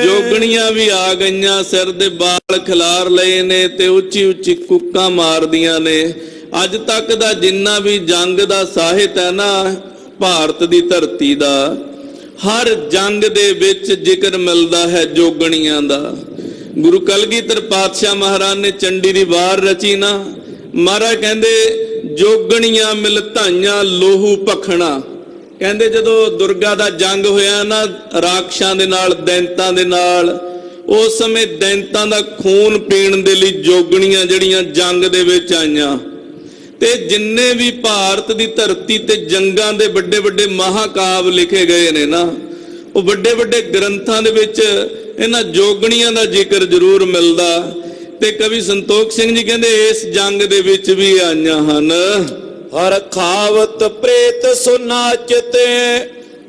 ਜੋਗਣੀਆਂ ਵੀ ਆ ਗਈਆਂ, ਸਿਰ ਦੇ ਬਾਲ ਖਿਲਾਰ ਲਏ ਨੇ ਤੇ ਉੱਚੀ ਉੱਚੀ ਕੁੱਕਾਂ ਮਾਰਦੀਆਂ ਨੇ। ਅੱਜ ਤੱਕ ਦਾ ਜਿੰਨਾ ਵੀ ਜੰਗ ਦਾ ਸਾਹਿਤ ਹੈ ਨਾ ਭਾਰਤ ਦੀ ਧਰਤੀ ਦਾ, ਹਰ ਜੰਗ ਦੇ ਵਿੱਚ ਜ਼ਿਕਰ ਮਿਲਦਾ ਹੈ ਜੋਗਣੀਆਂ ਦਾ। ਗੁਰੂ ਕਲਗੀਧਰ ਪਾਤਸ਼ਾਹ ਮਹਾਰਾਜ ਨੇ ਚੰਡੀ ਦੀ ਵਾਰ ਰਚੀ ਨਾ, ਮਹਾਰਾਜ ਕਹਿੰਦੇ ਜੋਗਣੀਆਂ ਮਿਲ ਧਾਈਆਂ ਲੋਹੂ ਭਖਣਾ। ਕਹਿੰਦੇ ਜਦੋਂ ਦੁਰਗਾ ਦਾ ਜੰਗ ਹੋਇਆ ਨਾ ਰਾਖਸ਼ਾਂ ਦੇ ਨਾਲ, ਦੈਂਤਾਂ ਦੇ ਨਾਲ, ਉਸ ਸਮੇਂ ਦੈਂਤਾਂ ਦਾ ਖੂਨ ਪੀਣ ਦੇ ਲਈ ਜੋਗਣੀਆਂ ਜਿਹੜੀਆਂ ਜੰਗ ਦੇ ਵਿੱਚ ਆਈਆਂ। ਤੇ ਜਿੰਨੇ ਵੀ ਭਾਰਤ ਦੀ ਧਰਤੀ ਤੇ ਜੰਗਾਂ ਦੇ ਵੱਡੇ ਵੱਡੇ ਮਹਾਕਾਵ ਲਿਖੇ ਗਏ ਨੇ ਨਾ, ਉਹ ਵੱਡੇ ਵੱਡੇ ਗ੍ਰੰਥਾਂ ਦੇ ਵਿੱਚ ਇਹਨਾਂ ਜੋਗਣੀਆਂ ਦਾ ਜ਼ਿਕਰ ਜ਼ਰੂਰ ਮਿਲਦਾ। ਤੇ ਕਵੀ ਸੰਤੋਖ ਸਿੰਘ ਜੀ ਕਹਿੰਦੇ ਇਸ ਜੰਗ ਦੇ ਵਿੱਚ ਵੀ ਆਈਆਂ ਹਨ। ਹਰ ਖਾਵਤ ਪ੍ਰੇਤ ਸੋ ਨਾਚਤੇ,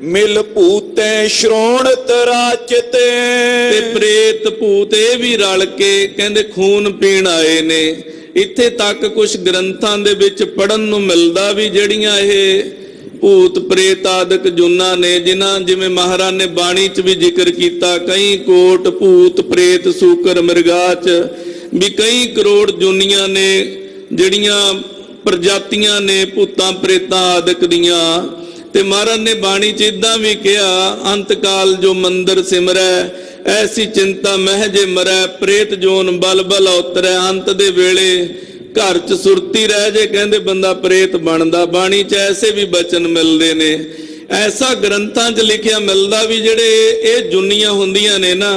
ਮਿਲ ਭੂਤੇ ਸ਼੍ਰੋਣਤ ਰਾਚਤੇ। ਤੇ ਪ੍ਰੇਤ ਭੂਤ ਇਹ ਵੀ ਰਲ ਕੇ ਕਹਿੰਦੇ ਖੂਨ ਪੀਣ ਆਏ ਨੇ। ਇੱਥੇ ਤੱਕ ਕੁਝ ਗ੍ਰੰਥਾਂ ਦੇ ਵਿੱਚ ਪੜਨ ਨੂੰ ਮਿਲਦਾ ਵੀ ਜਿਹੜੀਆਂ ਇਹ ਭੂਤ ਪ੍ਰੇਤ ਆਦਿਕ ਜੁਨਾ ਨੇ, ਜਿਵੇਂ ਮਹਾਰਾਜ ਨੇ ਬਾਣੀ 'ਚ ਵੀ ਜ਼ਿਕਰ ਕੀਤਾ, ਕਈ ਕੋਟ ਭੂਤ ਪ੍ਰੇਤ ਸੂਕਰ ਮਿਰਗਾਚ, ਵੀ ਕਈ ਕਰੋੜ ਜੁਨੀਆਂ ਨੇ ਜਿਹੜੀਆਂ ਪ੍ਰਜਾਤੀਆਂ ਨੇ ਭੂਤਾਂ ਪ੍ਰੇਤਾਂ ਆਦਿਕ ਦੀਆਂ। ਤੇ ਮਹਾਰਾਜ ਨੇ ਬਾਣੀ 'ਚ ਇਦਾਂ ਵੀ ਕਿਹਾ, ਅੰਤ ਕਾਲ ਜੋ ਮੰਦਰ ਸਿਮਰੈ, ਐਸੀ ਚਿੰਤਾ ਮਹਿ ਜੇ ਮਰੈ, ਪ੍ਰੇਤ ਜੋਨ ਬਲ ਬਲ ਉਤਰੈ। ਅੰਤ ਦੇ ਵੇਲੇ ਘਰ 'ਚ ਸੁਰਤੀ ਰਹਿ ਜੇ ਕਹਿੰਦੇ ਬੰਦਾ ਪ੍ਰੇਤ ਬਣਦਾ। ਬਾਣੀ 'ਚ ਐਸੇ ਵੀ ਬਚਨ ਮਿਲਦੇ ਨੇ। ਐਸਾ ਗ੍ਰੰਥਾਂ 'ਚ ਲਿਖਿਆ ਮਿਲਦਾ ਵੀ ਜਿਹੜੇ ਇਹ ਜੁਨੀਆਂ ਹੁੰਦੀਆਂ ਨੇ ਨਾ,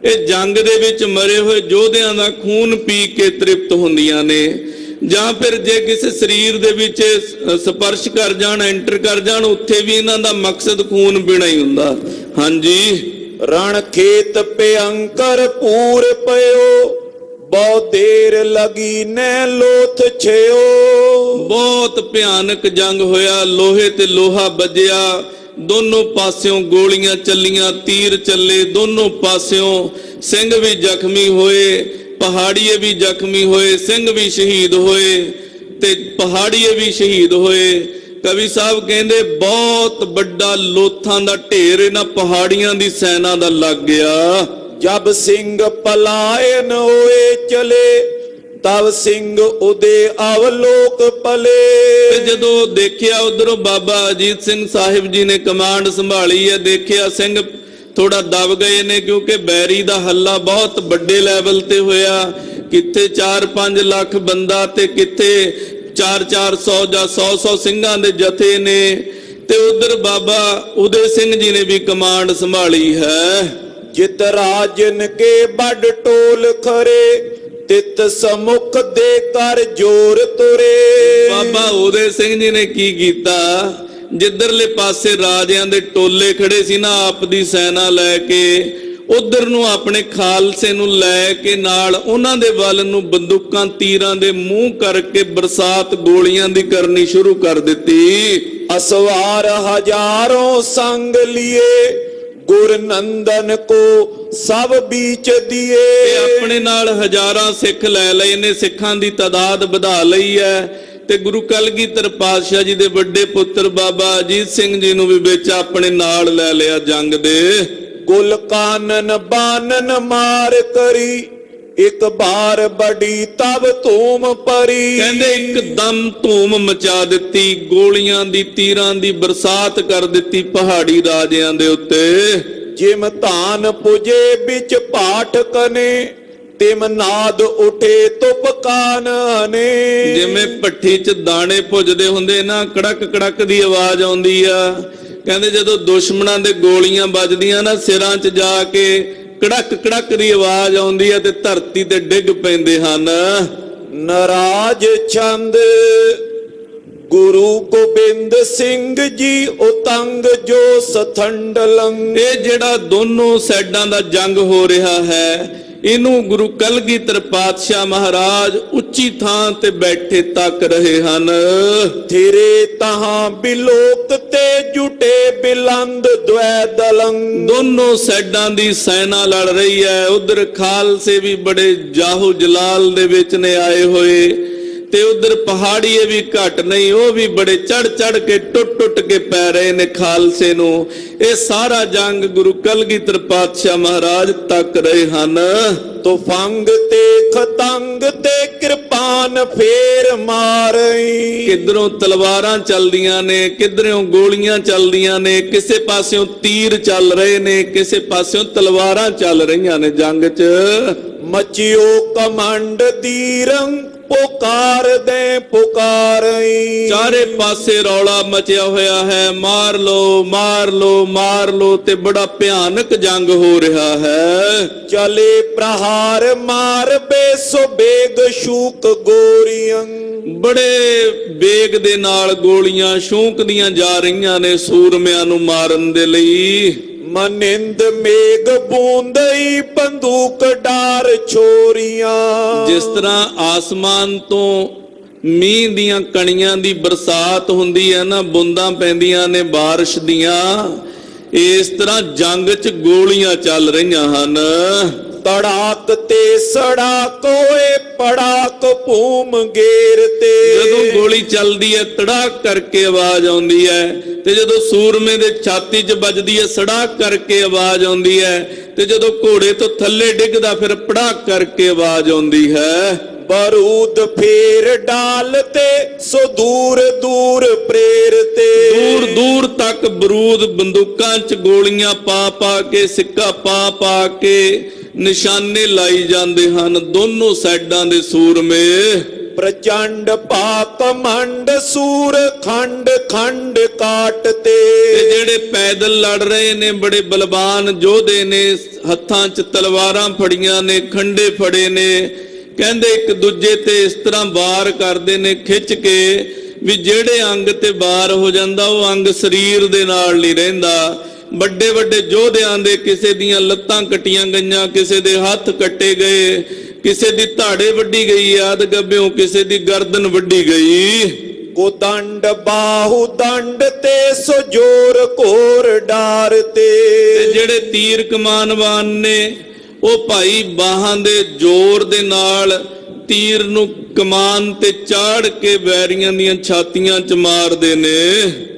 ਇਹ ਜੰਗ ਦੇ ਵਿੱਚ ਮਰੇ ਹੋਏ ਯੋਧਿਆਂ ਦਾ ਖੂਨ ਪੀ ਕੇ ਤ੍ਰਿਪਤ ਹੁੰਦੀਆਂ ਨੇ, ਜਾਂ ਫਿਰ ਜੇ ਕਿਸੇ ਸਰੀਰ ਦੇ ਵਿੱਚ ਸਪਰਸ਼ ਕਰ ਜਾਣ, ਐਂਟਰ ਕਰ ਜਾਣ, ਉੱਥੇ ਵੀ ਇਹਨਾਂ ਦਾ ਮਕਸਦ ਖੂਨ ਪੀਣਾ ਹੀ ਹੁੰਦਾ। ਹਾਂਜੀ। ਰਣ ਖੇਤ ਭਯੰਕਰ ਪੂਰ ਪਇਓ, ਬਹੁ ਦੇਰ ਲਗੀ ਨੈ ਲੋਥ ਛਿਓ। ਬਹੁਤ ਭਿਆਨਕ ਜੰਗ ਹੋਇਆ, ਲੋਹੇ ਤੇ ਲੋਹਾ ਵੱਜਿਆ, ਦੋਨੋਂ ਪਾਸਿਓਂ ਗੋਲੀਆਂ ਚੱਲੀਆਂ, ਤੀਰ ਚੱਲੇ, ਦੋਨੋਂ ਪਾਸਿਓਂ ਸਿੰਘ ਵੀ ਜ਼ਖਮੀ ਹੋਏ, ਪਹਾੜੀਏ ਵੀ ਜ਼ਖਮੀ ਹੋਏ, ਸਿੰਘ ਵੀ ਸ਼ਹੀਦ ਹੋਏ ਤੇ ਪਹਾੜੀਏ ਵੀ ਸ਼ਹੀਦ ਹੋਏ। ਕਵੀ ਸਾਹਿਬ ਕਹਿੰਦੇ ਬਹੁਤ ਵੱਡਾ ਲੋਥਾਂ ਦਾ ਢੇਰ ਇਹਨਾਂ ਪਹਾੜੀਆਂ ਦੀ ਸੈਨਾ ਦਾ ਲੱਗ ਗਿਆ। ਜਬ ਸਿੰਘ ਪਲਾਇਨ ਹੋਏ ਚਲੇ, ਤਬ ਸਿੰਘ ਉਦੇ ਅਵਲੋਕ ਪਲੇ। ਤੇ ਜਦੋਂ ਦੇਖਿਆ ਉਧਰੋਂ ਬਾਬਾ ਅਜੀਤ ਸਿੰਘ ਸਾਹਿਬ ਜੀ ਨੇ ਕਮਾਂਡ ਸੰਭਾਲੀ ਹੈ, ਦੇਖਿਆ ਸਿੰਘ ਥੋੜਾ ਦਬ ਗਏ ਨੇ, ਕਿਉਂਕਿ ਬੈਰੀ ਦਾ ਹੱਲਾ ਬਹੁਤ ਵੱਡੇ ਲੈਵਲ ਤੇ ਹੋਇਆ, ਕਿੱਥੇ 4-5 ਲੱਖ ਬੰਦਾ ਤੇ ਕਿੱਥੇ 400 ਜਾਂ 100 ਸਿੰਘਾਂ ਦੇ ਜਥੇ ਨੇ। ਤੇ ਉਧਰ ਬਾਬਾ ਉਦੇ ਸਿੰਘ ਜੀ ਨੇ ਵੀ ਕਮਾਂਡ ਸੰਭਾਲੀ ਹੈ। ਜਿਤ ਰਾਜਨ ਕੇ ਵੱਡ ਟੋਲ ਖਰੇ, ਤਿਤ ਸਮੁਖ ਦੇ ਕਰ ਜੋਰ ਤੁਰੇ। ਬਾਬਾ ਉਦੇ ਸਿੰਘ ਜੀ ਨੇ ਕੀ ਕੀਤਾ, ਜਿੱਧਰਲੇ ਪਾਸੇ ਰਾਜਿਆਂ ਦੇ ਟੋਲੇ ਖੜੇ ਸੀ ਨਾ ਆਪ ਦੀ ਸੈਨਾ ਲੈ ਕੇ, ਉਧਰ ਨੂੰ ਆਪਣੇ ਖਾਲਸੇ ਨੂੰ ਲੈ ਕੇ ਨਾਲ ਉਹਨਾਂ ਦੇ ਵੱਲ ਨੂੰ ਬੰਦੂਕਾਂ ਤੀਰਾਂ ਦੇ ਮੂੰਹ ਕਰਕੇ ਬਰਸਾਤ ਗੋਲੀਆਂ ਦੀ ਕਰਨੀ ਸ਼ੁਰੂ ਕਰ ਦਿੱਤੀ। ਅਸਵਾਰ ਹਜ਼ਾरों ਸੰਗ ਲਿਏ, ਗੁਰ ਨੰਦਨ ਕੋ ਸਭ ਬੀਚ ਦਿਏ। ਤੇ ਆਪਣੇ ਨਾਲ ਹਜ਼ਾਰਾਂ ਸਿੱਖ ਲੈ ਲਏ ਨੇ, ਸਿੱਖਾਂ ਦੀ ਤਾਦਾਦ ਵਧਾ ਲਈ ਹੈ। ਤੇ ਗੁਰੂ ਕਲਗੀਧਰ ਪਾਤਸ਼ਾਹ ਜੀ ਦੇ ਵੱਡੇ ਪੁੱਤਰ ਬਾਬਾ ਅਜੀਤ ਸਿੰਘ ਜੀ ਨੂੰ ਵੀ ਵਿੱਚ ਆਪਣੇ ਨਾਲ ਲੈ ਲਿਆ ਜੰਗ ਦੇ। ਗੁਲ ਕਾਨਨ ਬਾਨਨ ਮਾਰ ਕਰੀ, ਇੱਕ ਬਾਰ ਬੜੀ ਤਬ ਧੂਮ ਪਰੀ। ਕਹਿੰਦੇ ਇੱਕਦਮ ਧੂਮ ਮਚਾ ਦਿੱਤੀ, ਗੋਲੀਆਂ ਦੀ ਤੀਰਾਂ ਦੀ ਬਰਸਾਤ ਕਰ ਦਿੱਤੀ ਪਹਾੜੀ ਰਾਜਿਆਂ ਦੇ ਉੱਤੇ। ਜਿਮ ਧਾਨ ਪੁਜੇ ਵਿੱਚ ਪਾਠ ਕਨੇ, ਤਿਮ ਨਾਦ ਉਠੇ ਤੁਪ ਕਾਨਨੇ। ਜਿਵੇਂ ਭੱਠੀ 'ਚ ਦਾਣੇ ਭੁੱਜਦੇ ਹੁੰਦੇ ਨਾ, ਕੜਕ ਕੜਕ ਦੀ ਆਵਾਜ਼ ਆਉਂਦੀ ਆ। ਕਹਿੰਦੇ ਜਦੋਂ ਦੁਸ਼ਮਣਾਂ ਦੇ ਗੋਲੀਆਂ ਵੱਜਦੀਆਂ ਨਾ ਸਿਰਾਂ 'ਚ ਜਾ ਕੇ, ਕੜਕ ਕੜਕ ਦੀ ਆਵਾਜ਼ ਆਉਂਦੀ ਆ ਤੇ ਧਰਤੀ ਤੇ ਡਿੱਗ ਪੈਂਦੇ ਹਨ। ਨਰਾਜ ਚੰਦ ਗੁਰੂ ਗੋਬਿੰਦ ਸਿੰਘ ਜੀ ਉਤੰਗ ਜੋ ਸਥੰਡਲੰ। ਇਹ ਜਿਹੜਾ ਦੋਨੋਂ ਸਾਈਡਾਂ ਦਾ ਜੰਗ ਹੋ ਰਿਹਾ ਹੈ, ਇਹਨੂੰ ਗੁਰੂ ਕਲਗੀਧਰ ਪਾਤਸ਼ਾਹ ਮਹਾਰਾਜ ਉੱਚੀ ਥਾਂ ਤੇ ਬੈਠੇ ਤੱਕ ਰਹੇ ਹਨ। ਥਿਰੇ ਤਹਾਂ ਬਿਲੋਕ ਤੇ ਜੁਟੇ ਬਿਲੰਦ ਦਵੈ ਦਲੰਗ। ਦੋਨੋਂ ਸਾਈਡਾਂ ਦੀ ਸੈਨਾ ਲੜ ਰਹੀ ਹੈ। ਉਧਰ ਖਾਲਸੇ ਵੀ ਬੜੇ ਜਾਹੋ ਜਲਾਲ ਦੇ ਵਿੱਚ ਨੇ ਆਏ ਹੋਏ, ਤੇ ਉਧਰ ਪਹਾੜੀਏ ਵੀ ਘਟ ਨਹੀਂ, ਉਹ ਵੀ ਬੜੇ ਚੜ ਚੜ ਕੇ ਟੁੱਟ ਟੁੱਟ ਕੇ ਪੈ ਰਹੇ ਨੇ ਖਾਲਸੇ ਨੂੰ। ਇਹ ਸਾਰਾ ਜੰਗ ਗੁਰੂ ਕਲਗੀਧਰ ਪਾਤਸ਼ਾਹ ਮਹਾਰਾਜ ਤੱਕ ਰਹੇ ਹਨ। ਤੁਫੰਗ ਤੇ ਖਤੰਗ ਤੇ ਕਿਰਪਾਨ ਫੇਰ ਮਾਰਈ। ਕਿਧਰੋਂ ਤਲਵਾਰਾਂ ਚੱਲਦੀਆਂ ਨੇ, ਕਿਧਰੋਂ ਗੋਲੀਆਂ ਚੱਲਦੀਆਂ ਨੇ, ਕਿਸੇ ਪਾਸਿਓਂ ਤੀਰ ਚੱਲ ਰਹੇ ਨੇ, ਕਿਸੇ ਪਾਸਿਓਂ ਤਲਵਾਰਾਂ ਚੱਲ ਰਹੀਆਂ ਨੇ ਜੰਗ 'ਚ। ਮਚਿਓ ਕਮੰਡ ਦੀ ਰੰਗ ਪੁਕਾਰ ਦੇ ਪੁਕਾਰਈ। ਚਾਰੇ ਪਾਸੇ ਰੌਲਾ ਮਚਿਆ ਹੋਇਆ ਹੈ, ਮਾਰ ਲੋ ਮਾਰ ਲੋ ਮਾਰ ਲੋ, ਤੇ ਬੜਾ ਭਿਆਨਕ ਜੰਗ ਹੋ ਰਿਹਾ ਹੈ। ਚਲੇ ਪ੍ਰਹਾਰ ਮਾਰ ਬੇਸੋ ਬੇਗ ਸ਼ੂਕ ਗੋਰੀਆਂ। ਬੜੇ ਬੇਗ ਦੇ ਨਾਲ ਗੋਲੀਆਂ ਸ਼ੂਕਦੀਆਂ ਜਾ ਰਹੀਆਂ ਨੇ ਸੂਰਮਿਆਂ ਨੂੰ ਮਾਰਨ ਦੇ ਲਈ। ਮਨਿੰਦ ਮੇਗ ਬੂੰਦਈ ਬੰਦੂਕ ਡਾਰ ਛੋਰੀਆਂ। ਜਿਸ ਤਰ੍ਹਾਂ ਆਸਮਾਨ ਤੋਂ ਮੀਂਹ ਦੀਆਂ ਕਣੀਆਂ ਦੀ ਬਰਸਾਤ ਹੁੰਦੀ ਹੈ ਨਾ, ਬੂੰਦਾਂ ਪੈਂਦੀਆਂ ਨੇ ਬਾਰਿਸ਼ ਦੀਆਂ, ਇਸ ਤਰ੍ਹਾਂ ਜੰਗ 'ਚ ਗੋਲੀਆਂ ਚੱਲ ਰਹੀਆਂ ਹਨ। ਤੜਾਕ ਤੇ ਸੜਾਕ ਹੋਏ ਪੜਾਕ ਭੂਮ ਗੇਰ ਤੇ। ਜਦੋਂ ਗੋਲੀ ਚੱਲਦੀ ਹੈ ਤੜਾਕ ਕਰਕੇ ਆਵਾਜ਼ ਆਉਂਦੀ ਹੈ, ਤੇ ਜਦੋਂ ਸੂਰਮੇ ਦੇ ਛਾਤੀ 'ਚ ਵੱਜਦੀ ਹੈ ਸੜਾਕ ਕਰਕੇ ਆਵਾਜ਼ ਆਉਂਦੀ ਹੈ, ਤੇ ਜਦੋਂ ਘੋੜੇ ਤੋਂ ਥੱਲੇ ਡਿੱਗਦਾ ਫਿਰ ਪੜਾਕ ਕਰਕੇ ਆਵਾਜ਼ ਆਉਂਦੀ ਹੈ। ਬਰੂਦ ਫੇਰ ਡਾਲ ਤੇ ਸੋ ਦੂਰ ਦੂਰ ਪ੍ਰੇਰ ਤੇ। ਦੂਰ ਦੂਰ ਤੱਕ ਬਰੂਦ ਬੰਦੂਕਾਂ 'ਚ ਗੋਲੀਆਂ ਪਾ ਪਾ ਕੇ, ਸਿੱਕਾ ਪਾ ਪਾ ਕੇ ਨਿਸ਼ਾਨੇ ਲਾਈ ਜਾਂਦੇ ਹਨ ਦੋਨੋਂ ਸਾਈਡਾਂ ਦੇ ਸੂਰਮੇ। ਪ੍ਰਚੰਡ ਪਾਕਮੰਡ ਸੂਰ ਖੰਡ ਖੰਡ ਕਾਟਤੇ। ਤੇ ਜਿਹੜੇ ਪੈਦਲ ਲੜ ਰਹੇ ਨੇ ਬੜੇ ਬਲਵਾਨ ਯੋਧੇ ਨੇ, ਹੱਥਾਂ 'ਚ ਤਲਵਾਰਾਂ ਫੜੀਆਂ ਨੇ, ਖੰਡੇ ਫੜੇ ਨੇ, ਕਹਿੰਦੇ ਇੱਕ ਦੂਜੇ ਤੇ ਇਸ ਤਰ੍ਹਾਂ ਵਾਰ ਕਰਦੇ ਨੇ ਖਿੱਚ ਕੇ ਵੀ ਜਿਹੜੇ ਅੰਗ ਤੇ ਵਾਰ ਹੋ ਜਾਂਦਾ ਉਹ ਅੰਗ ਸਰੀਰ ਦੇ ਨਾਲ ਨਹੀਂ ਰਹਿੰਦਾ। ਵੱਡੇ ਵੱਡੇ ਯੋਧਿਆਂ ਦੇ ਕਿਸੇ ਦੀਆਂ ਲੱਤਾਂ ਕੱਟੀਆਂ ਗਈਆਂ, ਕਿਸੇ ਦੇ ਹੱਥ ਕੱਟੇ ਗਏ, ਕਿਸੇ ਦੀ ਧਾੜੇ ਵੱਢੀ ਗਈ, ਆਦ ਗੱਭਿਓਂ ਕਿਸੇ ਦੀ ਗਰਦਨ ਵੱਢੀ ਗਈ। ਕੋ ਦੰਡ ਬਾਹੂ ਦੰਡ ਤੇ ਸੋ ਜੋਰ ਘੋਰ ਡਾਰ ਤੇ। ਜਿਹੜੇ ਤੀਰ ਕਮਾਨਵਾਨ ਨੇ ਉਹ ਭਾਈ ਬਾਹਾਂ ਦੇ ਜ਼ੋਰ ਦੇ ਨਾਲ ਤੀਰ ਨੂੰ ਕਮਾਨ ਤੇ ਚਾੜ ਕੇ ਵੈਰੀਆਂ ਦੀਆਂ ਛਾਤੀਆਂ 'ਚ ਮਾਰਦੇ ਨੇ।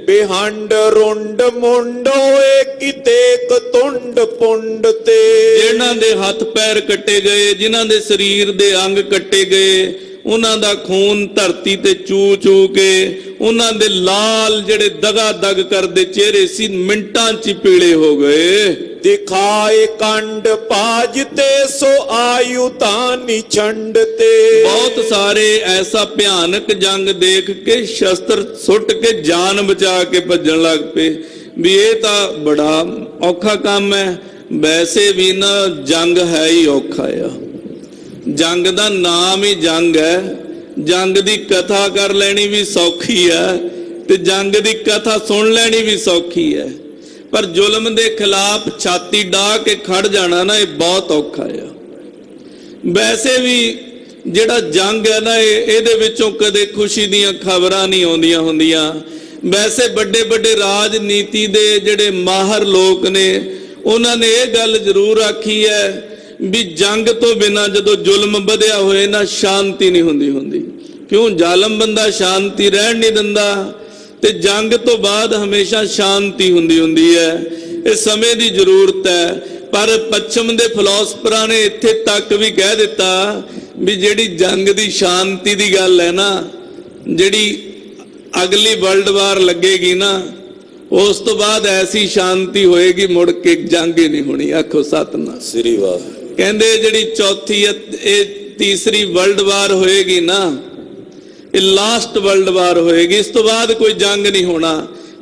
ਬਿਹੰਡ ਰੁੰਡ ਮੁੰਡ ਹੋਏ ਕਿਤੇ ਕਤੁੰਡ ਪੁੰਡ ਤੇ। ਜਿਨ੍ਹਾਂ ਦੇ ਹੱਥ ਪੈਰ ਕੱਟੇ ਗਏ, ਜਿਨ੍ਹਾਂ ਦੇ ਸਰੀਰ ਦੇ ਅੰਗ ਕੱਟੇ ਗਏ, ਉਹਨਾਂ ਦਾ ਖੂਨ ਧਰਤੀ ਤੇ ਚੂ ਚੂ ਕੇ ਉਹਨਾਂ ਦੇ ਲਾਲ ਜਿਹੜੇ ਦਗਾ ਦਗ ਕਰਦੇ ਚਿਹਰੇ ਸੀ ਮਿੰਟਾਂ 'ਚ ਪੀਲੇ ਹੋ ਗਏ। ਦਿਖਾਏ ਕੰਡ ਪਾਜ ਤੇ ਸੋ ਆਯੂ ਤਾਨੀ ਛੰਡ ਤੇ। ਬਹੁਤ ਸਾਰੇ ਐਸਾ ਭਿਆਨਕ ਜੰਗ ਦੇਖ ਕੇ ਸ਼ਸਤਰ ਸੁੱਟ ਕੇ ਜਾਨ ਬਚਾ ਕੇ ਭੱਜਣ ਲੱਗ ਪਏ ਵੀ ਇਹ ਤਾਂ ਬੜਾ ਔਖਾ ਕੰਮ ਹੈ। ਵੈਸੇ ਵੀ ਨਾ ਜੰਗ ਹੈ ਹੀ ਔਖਾ ਆ। ਜੰਗ ਦਾ ਨਾਮ ਹੀ ਜੰਗ ਹੈ। ਜੰਗ ਦੀ ਕਥਾ ਕਰ ਲੈਣੀ ਵੀ ਸੌਖੀ ਹੈ ਤੇ ਜੰਗ ਦੀ ਕਥਾ ਸੁਣ ਲੈਣੀ ਵੀ ਸੌਖੀ ਹੈ, ਪਰ ਜ਼ੁਲਮ ਦੇ ਖਿਲਾਫ ਛਾਤੀ ਢਾ ਕੇ ਖੜ ਜਾਣਾ ਨਾ ਇਹ ਬਹੁਤ ਔਖਾ ਆ। ਵੈਸੇ ਵੀ ਜਿਹੜਾ ਜੰਗ ਹੈ ਨਾ ਇਹਦੇ ਵਿੱਚੋਂ ਕਦੇ ਖੁਸ਼ੀ ਦੀਆਂ ਖਬਰਾਂ ਨਹੀਂ ਆਉਂਦੀਆਂ ਹੁੰਦੀਆਂ। ਵੈਸੇ ਵੱਡੇ ਵੱਡੇ ਰਾਜਨੀਤੀ ਦੇ ਜਿਹੜੇ ਮਾਹਰ ਲੋਕ ਨੇ ਉਹਨਾਂ ਨੇ ਇਹ ਗੱਲ ਜ਼ਰੂਰ ਆਖੀ ਹੈ ਵੀ ਜੰਗ ਤੋਂ ਬਿਨਾਂ ਜਦੋਂ ਜ਼ੁਲਮ ਵਧਿਆ ਹੋਏ ਨਾ ਸ਼ਾਂਤੀ ਨਹੀਂ ਹੁੰਦੀ। ਕਿਉਂ? ਜ਼ਾਲਮ ਬੰਦਾ ਸ਼ਾਂਤੀ ਰਹਿਣ ਨਹੀਂ ਦਿੰਦਾ ਤੇ ਜੰਗ ਤੋਂ ਬਾਅਦ ਹਮੇਸ਼ਾ ਸ਼ਾਂਤੀ ਹੁੰਦੀ ਹੈ। ਇਹ ਸਮੇਂ ਦੀ ਜ਼ਰੂਰਤ ਹੈ। ਪਰ ਪੱਛਮ ਦੇ ਫਿਲਾਸਫਰਾਂ ਨੇ ਇੱਥੇ ਤੱਕ ਵੀ ਕਹਿ ਦਿੱਤਾ ਵੀ ਜਿਹੜੀ ਜੰਗ ਦੀ ਸ਼ਾਂਤੀ ਦੀ ਗੱਲ ਹੈ ਨਾ, ਜਿਹੜੀ ਅਗਲੀ ਵਰਲਡ ਵਾਰ ਲੱਗੇਗੀ ਨਾ ਉਸ ਤੋਂ ਬਾਅਦ ਐਸੀ ਸ਼ਾਂਤੀ ਹੋਏਗੀ ਮੁੜ ਕੇ ਜੰਗ ਹੀ ਨਹੀਂ ਹੋਣੀ। ਆਖੋ ਸਤਿਨਾਮ ਸ੍ਰੀ ਵਾਹ। ਕਹਿੰਦੇ ਜਿਹੜੀ ਚੌਥੀ ਇਹ ਤੀਸਰੀ ਵਰਲਡ ਵਾਰ ਹੋਏਗੀ ਨਾ ਇਹ ਲਾਸਟ ਵਰਲਡ ਵਾਰ ਹੋਏਗੀ। ਇਸ ਤੋਂ ਬਾਅਦ ਕੋਈ ਜੰਗ ਨਹੀਂ ਹੋਣਾ।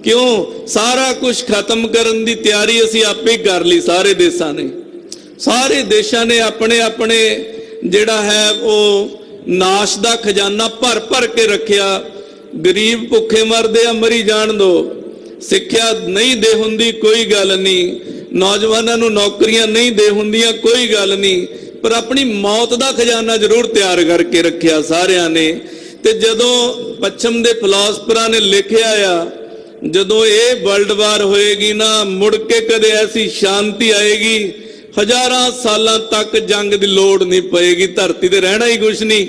ਕਿਉਂ? ਸਾਰਾ ਕੁਝ ਖਤਮ ਕਰਨ ਦੀ ਤਿਆਰੀ ਅਸੀਂ ਆਪੇ ਕਰ ਲਈ। ਸਾਰੇ ਦੇਸ਼ਾਂ ਨੇ ਆਪਣੇ ਆਪਣੇ ਜਿਹੜਾ ਹੈ ਉਹ ਨਾਸ਼ ਦਾ ਖਜ਼ਾਨਾ ਭਰ ਭਰ ਕੇ ਰੱਖਿਆ। ਗਰੀਬ ਭੁੱਖੇ ਮਰਦੇ ਆ, ਮਰੀ ਜਾਣ ਦੋ। ਸਿੱਖਿਆ ਨਹੀਂ ਦੇ ਹੁੰਦੀ ਕੋਈ ਗੱਲ ਨਹੀਂ, ਨੌਜਵਾਨਾਂ ਨੂੰ ਨੌਕਰੀਆਂ ਨਹੀਂ ਦੇ ਹੁੰਦੀਆਂ ਕੋਈ ਗੱਲ ਨਹੀਂ, ਪਰ ਆਪਣੀ ਮੌਤ ਦਾ ਖਜ਼ਾਨਾ ਜ਼ਰੂਰ ਤਿਆਰ ਕਰਕੇ ਰੱਖਿਆ ਸਾਰਿਆਂ ਨੇ। ਤੇ ਜਦੋਂ ਪੱਛਮ ਦੇ ਫਿਲਾਸਫਰਾਂ ਨੇ ਲਿਖਿਆ ਆ ਜਦੋਂ ਇਹ ਵਰਲਡ ਵਾਰ ਹੋਏਗੀ ਨਾ ਮੁੜ ਕੇ ਕਦੇ ਐਸੀ ਸ਼ਾਂਤੀ ਆਏਗੀ ਹਜ਼ਾਰਾਂ ਸਾਲਾਂ ਤੱਕ ਜੰਗ ਦੀ ਲੋੜ ਨਹੀਂ ਪਏਗੀ। ਧਰਤੀ ਤੇ ਰਹਿਣਾ ਹੀ ਕੁਛ ਨਹੀਂ